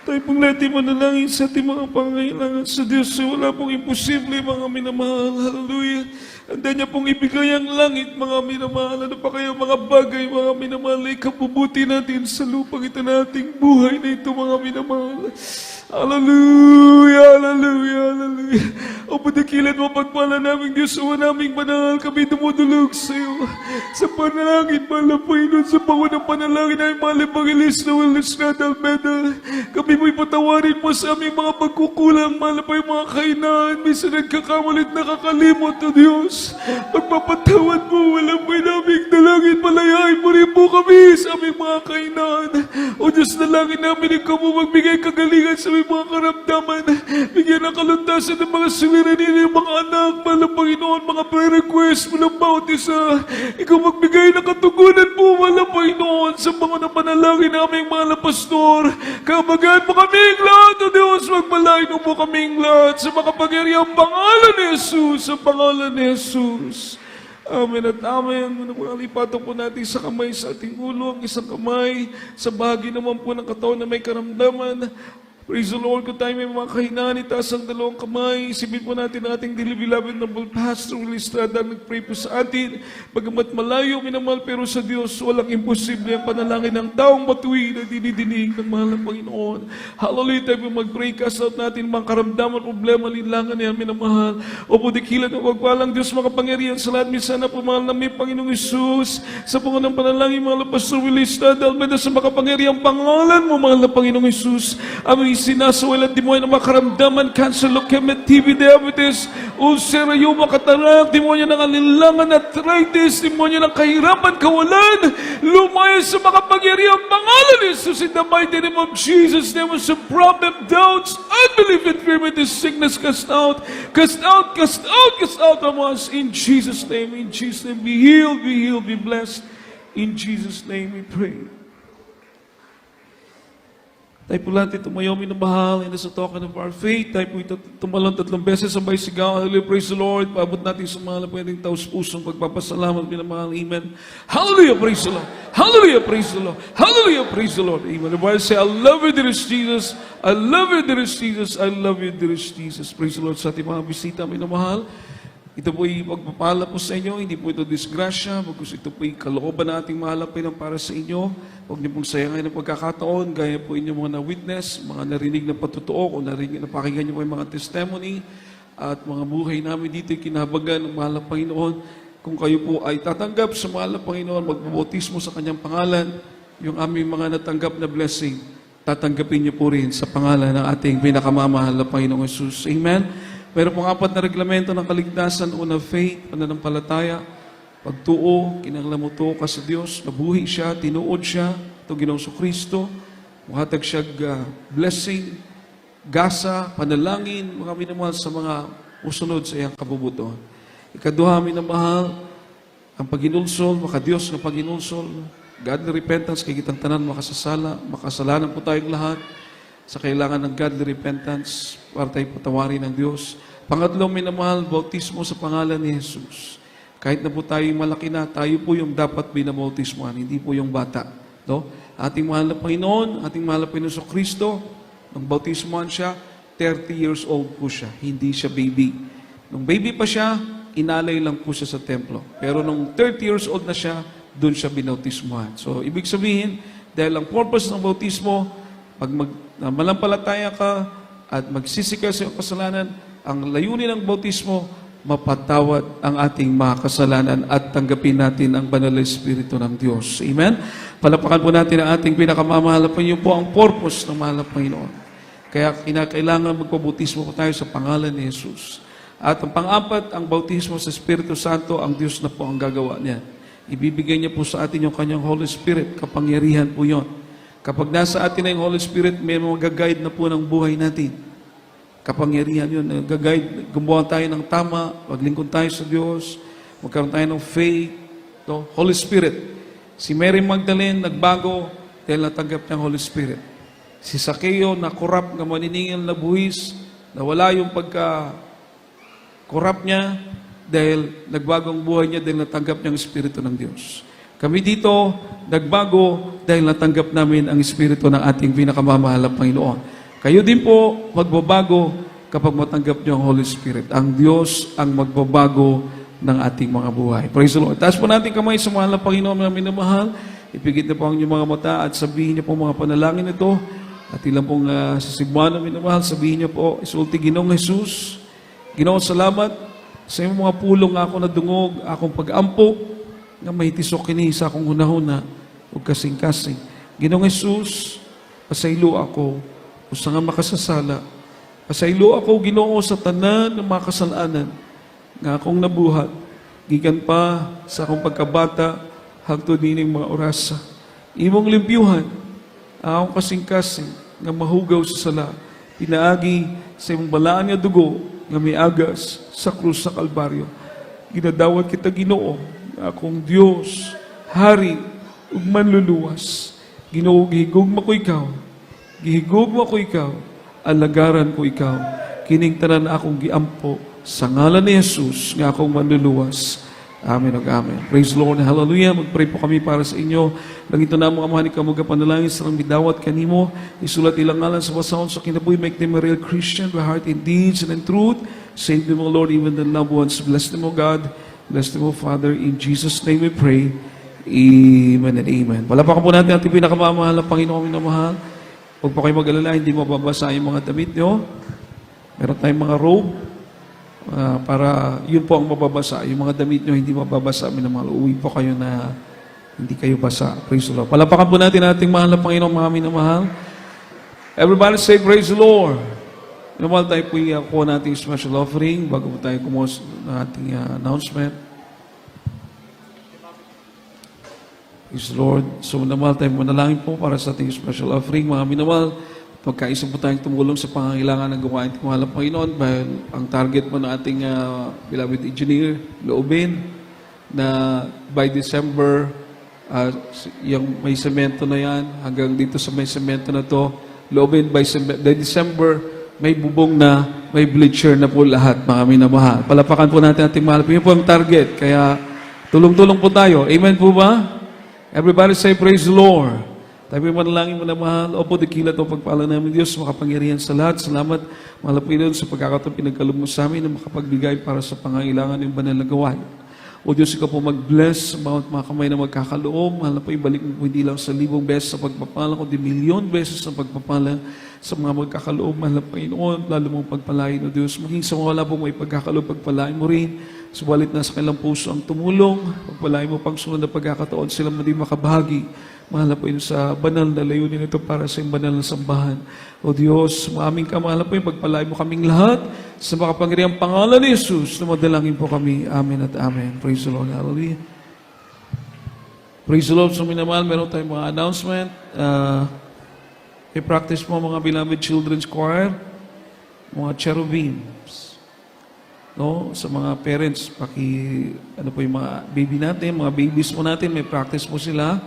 Tayo pong natin manalangin sa ating mga pangangailangan sa Diyos. Wala pong imposible, mga minamahal. Hallelujah! Handa niya pong ibigay ang langit, mga minamahal. Ano pa kayo mga bagay, mga minamahal, ay kabubuti natin sa lupang ito nating buhay na ito, mga minamahal. Hallelujah, hallelujah, hallelujah. O padakilan mo pagpala namin Diyos, o naming banal, kami dumudulog sa iyo. Sa panalangin, mahal na Panginoon, sa pangunang panalangin ay mahal Evangelist Noel Estrada Almeda. Kami mo'y patawarin mo sa aming mga pagkukulang, mahal na pa yung mga kainan. Minsan nagkakamalit, nakakalimot, O Diyos. Pagpapatawad mo, walang may naming dalangin, palayain mo rin po kami sa aming mga kainan. O Diyos, dalangin namin ikaw mo magbigay kagalingan sa aming mga karamdaman. Bigyan ng kaluntasan ng mga suliranin ng mga anak, mahal na Panginoon, mga prayer request mo ng bawat isa. Ikaw magbigay ng katugunan po, mahal na Panginoon, sa mga napanalangin naming mahal na pastor. Kabagayan mo kaming lahat, O Diyos, magpalain mo po kaming lahat sa makapagyarihang pangalan ni Jesus, sa pangalan ni Jesus. Amen at amen. Lipatan po natin sa kamay sa ating ulo, ang isang kamay sa bahagi naman po ng katawan na may karamdaman. Praise the Lord. Kung tayo may mga kahinaan, itaas ang dalawang kamay. Isipin po natin ang ating dearly beloved noble Pastor Will Estrada. Nag-pray po sa atin. Bagamat malayo, minamahal, pero sa Diyos, walang imposible ang panalangin ng taong matuwid na dinidinig ng mahal ng Panginoon. Hallelujah. Tayo po mag-pray. Cast out natin mga karamdaman, problema, linlangan niya, minamahal. O po dikilan ng pagpalang Diyos, makapangyarihan sa lahat. Minsan na po, mahal namin, Panginoong Isus. Sa pangalang panalangin, mahal na Pastor Will Estrada, Almeda, sa makapangyarihan pangalan mo, mahal na Panginoong Isus. Aming sinasawal at demonyo ng makaramdaman, cancer, leukemia, TB, diabetes, ulcer, rayuma, katarak, demonyo ng alinlangan, arthritis, demonyo ng kahirapan, kawalan, lumayo sa makapangyarihang pangalan ni Jesus in the mighty name of Jesus. Name of some problem, doubts, unbelief, infirmity, sickness, cast out, cast out, cast out, cast out from us in Jesus' name. In Jesus' name, be healed, be blessed. In Jesus' name we pray. Tayo po lahat tumayo, minamahal, in the token of our faith. Tayo po tumalon 3 beses, sabay sigaw. Hallelujah, praise the Lord. Paabot natin sa mga pwedeng taus-pusong pagpapasalamat, minamahal. Amen. Hallelujah, praise the Lord. Hallelujah, praise the Lord. Hallelujah, praise the Lord. Amen. The Bible say, I love you, dearest Jesus. I love you, dearest Jesus. I love you, dearest Jesus. Praise the Lord sa ating mga bisita, minamahal. Ito po'y pagpapala po sa inyo, hindi po ito disgrasya, bagkus ito po'y kalooban na ating mahalapin ang para sa inyo. Huwag niyo pong sayangin ang pagkakataon, gaya po inyong mga na-witness, mga narinig na patutuo, kung napakinggan niyo po yung mga testimony, at mga buhay namin dito, kinahabagan ng mahal na Panginoon. Kung kayo po ay tatanggap sa mahal na Panginoon, magbabotismo sa kanyang pangalan, yung aming mga natanggap na blessing, tatanggapin niyo po rin sa pangalan ng ating pinakamamahal na Panginoong Jesus. Amen. Meron pong 4 na reglamento ng kaligtasan. Una, faith, pananampalataya. pagtuo, kinahanglan mo tuo ka sa Dios, nabuhi siya, tinuod siya, ito Ginoong Kristo, muhatag siya blessing, gasa, panalangin, mga minamahal sa mga usunod sa iyang kabubuton. Ikaduha, minamahal, ang paginulsol, makadiyos ng paginulsol, godly repentance, kay kitang tanan makasasala, makasalanan po tayong lahat, sa kailangan ng godly repentance, para tayo patawarin ng Diyos. Pangatlo, minamahal, bautismo sa pangalan ni Jesus. Kahit na po tayo malaki na, tayo po yung dapat binabautismohan, hindi po yung bata. No? Ating mahal na Panginoon, ating mahal na Panginoon sa Kristo, nung bautismohan siya, 30 years old po siya, hindi siya baby. Nung baby pa siya, inalay lang po siya sa templo. Pero nung 30 years old na siya, doon siya binautismohan. So, ibig sabihin, dahil ang purpose ng bautismo, pag malampalataya ka at magsisika sa iyong kasalanan, ang layunin ng bautismo, mapatawad ang ating mga kasalanan at tanggapin natin ang banal na Espiritu ng Diyos. Amen? Palapakan po natin ang ating pinakamamahal na Panginoon po ang purpose ng mahal na Panginoon. Kaya kinakailangan magpabautismo po tayo sa pangalan ni Jesus. At ang pang-apat, ang bautismo sa Espiritu Santo, ang Diyos na po ang gagawa niya. Ibibigay niya po sa atin yung kanyang Holy Spirit, kapangyarihan po yon. Kapag nasa atin na yung Holy Spirit, may mga guide na po ng buhay natin. Kapangyarihan yun, gagayad, gumawa tayo ng tama, maglingkod tayo sa Diyos, magkaroon tayo ng faith, no? Holy Spirit. Si Mary Magdalene, nagbago dahil natanggap niya ang Holy Spirit. Si Zacchaeus, na korap, na maniningil, na buhis, nawala yung pagka-korap niya dahil nagbagong buhay niya dahil natanggap niya ang Espiritu ng Diyos. Kami dito, nagbago dahil natanggap namin ang Espiritu ng ating pinakamamahal na Panginoon. Kayo din po magbabago kapag matanggap niyo ang Holy Spirit. Ang Diyos ang magbabago ng ating mga buhay. Praise the Lord. Taas po natin kamay sa mahal na Panginoon na minamahal. Ipigit na po ang inyong mga mata at sabihin niyo po mga panalangin ito. At ilang pong sasigbuhan na minamahal, sabihin niyo po, isulti Ginoong Jesus. Ginoong salamat sa iyong mga pulong ako na dungog, akong pag-ampok, nga may tisok kini sa akong hunahuna o kasing-kasing. Ginoong Jesus, pasaylo ako, usa nga makasasala. Pasaylo ako, Ginoo, sa tanan ng mga kasalanan nga akong nabuhat, gikan pa sa akong pagkabata, hangtod nining mga orasa. Imong limpyuhan, akong kasing-kasing, nga mahugaw sa sala, pinaagi sa imong balaan nga dugo, nga may agas sa krus sa Kalbaryo. Ginadawat kita, Ginoo, nga akong Diyos, Hari, ug manluluwas. Ginoo, gihigugma ko ikaw, gihigugma ko ikaw, alagaran ko ikaw, kining tanan akong giampo, sa ngalan ni Jesus, nga akong manluluwas. Amen ug amen. Praise the Lord. Hallelujah. Magpray po kami para sa inyo. Langito na mga amahan ikaw magapanalangin sa midawat kanimo. Isulat ilang ngalan sa basahon sa kinabuhi. Make them a real Christian by heart in deeds and in truth. Save them, O Lord, even the loved ones. Bless them, O God. Bless them, O Father. In Jesus' name we pray. Amen and amen. Palapakan po natin ating pinakamamahal na Panginoon minamahal. Huwag po kayo mag-alala, hindi mababasa yung mga damit nyo. Meron tayong mga robe. Para yun po ang mababasa. Yung mga damit nyo hindi mababasa. Minamahal, uwi po kayo na hindi kayo basa. Praise the Lord. Palapakan po natin ating mahal na Panginoon, mga minamahal. Everybody say, praise the Lord. Minamahal tayo po po nating special offering bago po tayo kumuha ng ating announcement. Praise the Lord. So, minamahal tayo manalangin po para sa ating special offering. Mga minamahal, pagkaisa po tayong tumulong sa pangangailangan ng gawain ng mahal ng Panginoon dahil ang target po ng ating beloved engineer, loobin, na by December, yung may semento na yan, hanggang dito sa may semento na to, loobin by December, may bubong na, may bleacher na po lahat, mga minamahal. Palapakan po natin ating mahal. Yun po ang target. Kaya, tulong-tulong po tayo. Amen po ba? Everybody say, praise the Lord. Tayo po manalangin mo na mahal. Opo, dikilat o pagpala namin Diyos, makapangyarihan sa lahat. Salamat, mahal po Panginoon, sa pagkakataon pinagkaloob mo sa amin na makapagbigay para sa pangangailangan ng banal na gawain. O Diyos, ikaw po mag-bless sa bawat mga kamay na magkakaloob. Mahal po, ibalik mo po hindi lang sa 1,000 beses sa pagpapala, kundi 1,000,000 beses sa pagpapala sa mga magkakaloob. Mahal po Panginoon, lalo mong pagpalain o Diyos. Maging sa mga wala po may pagkakaloob, pagpalain mo rin. Subalit na sa kanilang puso ang tumulong, pagpalain mo pang sunod na pagkakataon sila hindi makabahagi. Mahal po yun sa banal na layunin ito para sa iyong banal na sambahan. O Diyos, maaming ka, mahal po yun, pagpalain mo kaming lahat sa makapangyarihang pangalan ni Jesus na madalangin po kami. Amen at amen. Praise the Lord. Hallelujah. Praise the Lord. So minamahal, meron tayong mga announcement. I-practice mo mga beloved children's choir, mga cherubims. No? Sa mga parents, ano po yung mga baby natin, mga babies mo natin, may practice mo sila.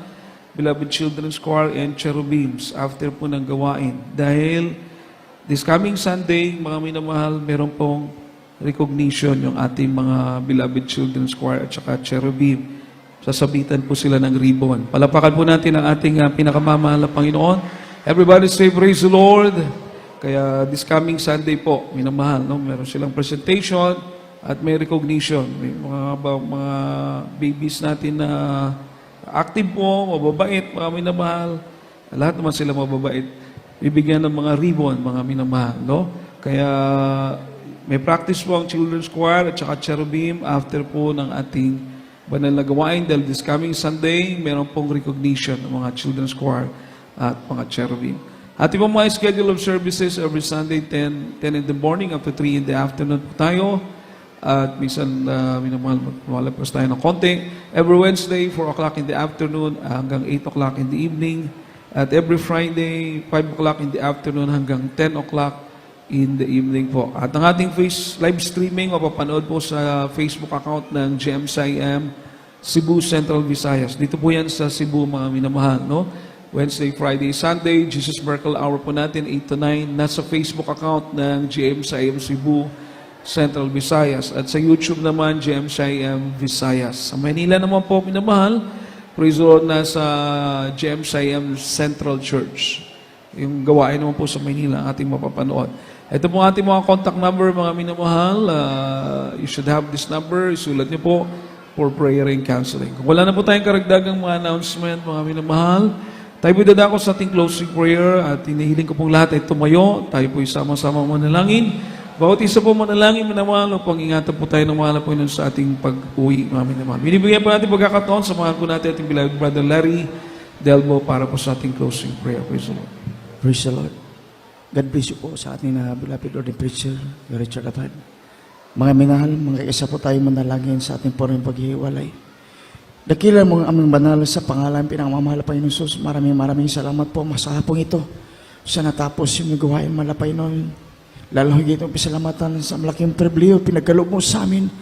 Beloved children's choir and cherubims after po ng gawain. Dahil this coming Sunday, mga minamahal, meron pong recognition yung ating mga beloved children's choir at saka cherubim. Sasabitan po sila ng ribbon. Palapakan po natin ang ating pinakamamahal na Panginoon. Everybody say, praise the Lord. Kaya this coming Sunday po, minamahal, no? Meron silang presentation at may recognition. May mga babies natin na active po, mababait, mga minamahal. Lahat naman sila mababait. Bibigyan ng mga ribbon, mga minamahal, no? Kaya may practice po ang children's choir at saka cherubim after po ng ating banal na gawain dahil this coming Sunday, meron pong recognition ng mga children's choir at mga cherubim. At ibang mga schedule of services every Sunday, 10 in the morning up to 3 in the afternoon po tayo. At minsan, malapos tayo ng konti. Every Wednesday, 4 o'clock in the afternoon hanggang 8 o'clock in the evening. At every Friday, 5 o'clock in the afternoon hanggang 10 o'clock in the evening po. At ang ating live streaming, mapapanood po sa Facebook account ng GMCIM Cebu Central Visayas. Dito po yan sa Cebu, mga minamahal, no? Wednesday, Friday, Sunday, Jesus Miracle Hour po natin, 8 to 9. Nasa Facebook account ng GMCIM Cebu Central Visayas. At sa YouTube naman, GMCIM Visayas. Sa Manila naman po, minamahal, praise the Lord, nasa GMCIM Central Church. Yung gawain naman po sa Manila, ating mapapanood. Ito po ating mga contact number, mga minamahal. You should have this number. Isulat niyo po for prayer and counseling. Kung wala na po tayong karagdagang mga announcement, mga minamahal, tayo po dadako sa ating closing prayer at hinihiling ko pong lahat ay tumayo. Tayo po isama-sama manalangin. Bawat isa po manalangin, minamahal, upang ingatan po tayo ng mahal na Panginoon sa ating pag-uwi, mga minamahal. Binibigyan po natin pagkakataon sa mahal po natin ating beloved brother Larry Delmo para po sa ating closing prayer. Praise the Lord. Praise the Lord. God bless you po sa ating beloved Lord and Preacher, Richard Abad. Mga minahal, mga isa po tayo manalangin sa ating poring paghihiwalay. Dakilan mong aming banal sa pangalan, pinangamamahal Panginoon Jesus. Maraming salamat po sa hapong ito. Sa natapos yung gawain malapay noon. Lalo higit ang pisalamatan sa malaking pribliyo, pinagkaloob mo sa amin.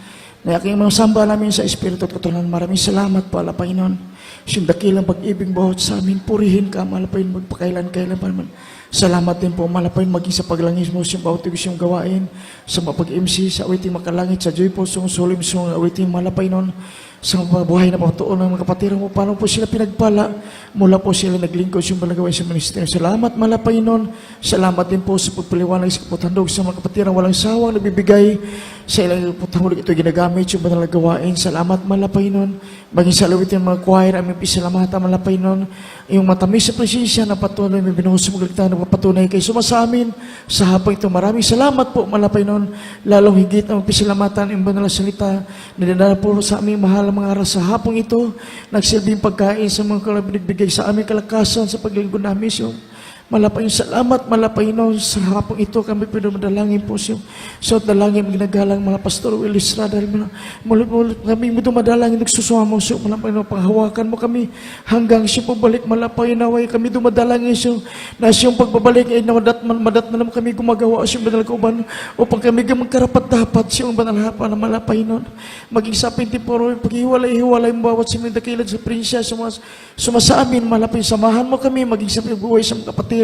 Na aking mga samba namin sa Espiritu at Katulan. Maraming salamat po, ala Panginoon. Siyang dakilang pag-ibig bawat sa amin. Purihin ka, malapayin, magpakailan-kailan pa naman. Salamat din po, malapayin, maging sa paglangis mo, siyang bawat siyang gawain, sa mapag-MC, sa awiting makalangit, sa joy po, sa sulim, sa awiting malapay nun, sa buhay na patuon ng mga kapatiran mo, paano po sila pinagpala, mula po sila naglingkod yung balagawin sa ministeryo. Salamat, malapay nun. Salamat din po sa pagpaliwanag sa kapatandog sa mga kapatiran, walang sawang nagbibigay sa ilang putahulog ito ginagamit yung banal na gawain. Salamat, malapay nun. Maging sa lawit yung mga choir, aming pisalamata, malapay nun. Yung matamis sa presensya na patuloy, may binuhos sa magligtaan na patunay kayo sumasamin sa hapang ito. Maraming salamat po, malapay nun. Lalong higit ang pisalamatan yung banal na salita na dinala po sa aming mahal mga aral sa hapong ito. Nagsilbing pagkain sa mga kalabigbigay sa aming kalakasan sa paglingkod namin. So, malapay salamat, malapay nun sa hapong ito kami pinamadalangin po siya. So, dalangin ginagalang mga pastor Willis Radal. Mulit kami dumadalangin nagsusuma mo siya. Malapay nun, panghawakan mo kami hanggang siya pabalik. Malapay naway kami dumadalangin siya. Na siyang pagbabalik ay madat na naman kami gumagawa siyang banal kauban upang kami magkarapat dapat siyang banal hapa na malapay nun. Maging sa pintipuro, paghiwalay-hiwalay mo bawat siming dakilan sa prinsya sumasa amin, malapay samahan mo kami maging sa pagbuhay sa mga kapatid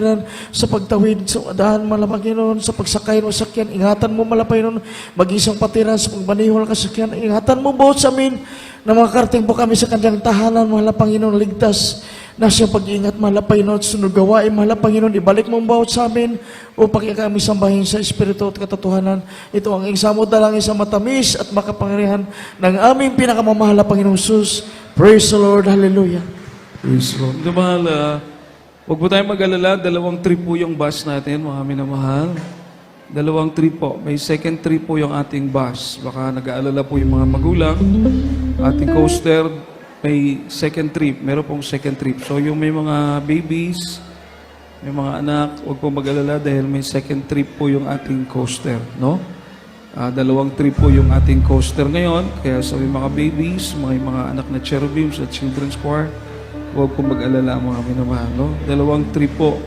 sa pagtawid sa daan malapay nun, sa pagsakay ng sakyan, ingatan mo malapay nun, mag-isang patiran sa pagbanihol ng kasakyan, ingatan mo bawat sa amin na makakarating po kami sa kanyang tahanan, mahal na Panginoon, ligtas na siyang pag-iingat, mahal na Panginoon, sunod gawain, mahal na Panginoon, ibalik mo bawat sa amin upang kami sambahin sa Espiritu at katotohanan. Ito ang isamo dalangin sa matamis at makapangyarihan ng aming pinakamamahal na Panginoon Jesus. Praise the Lord. Hallelujah. Praise the Lord. Mahal, huwag po tayong mag-alala, 2 trip po yung bus natin, mga minamahal. 2 trip po. May second trip po yung ating bus. Baka nag-aalala po yung mga magulang. Ating coaster, may second trip. Meron pong second trip. So yung may mga babies, may mga anak, huwag po mag-alala dahil may second trip po yung ating coaster, no? 2 trip po yung ating coaster ngayon. Kaya sa may mga babies, mga anak na cherubims at children's choir, huwag po mag-alala mga minamahal. No? 2 trip po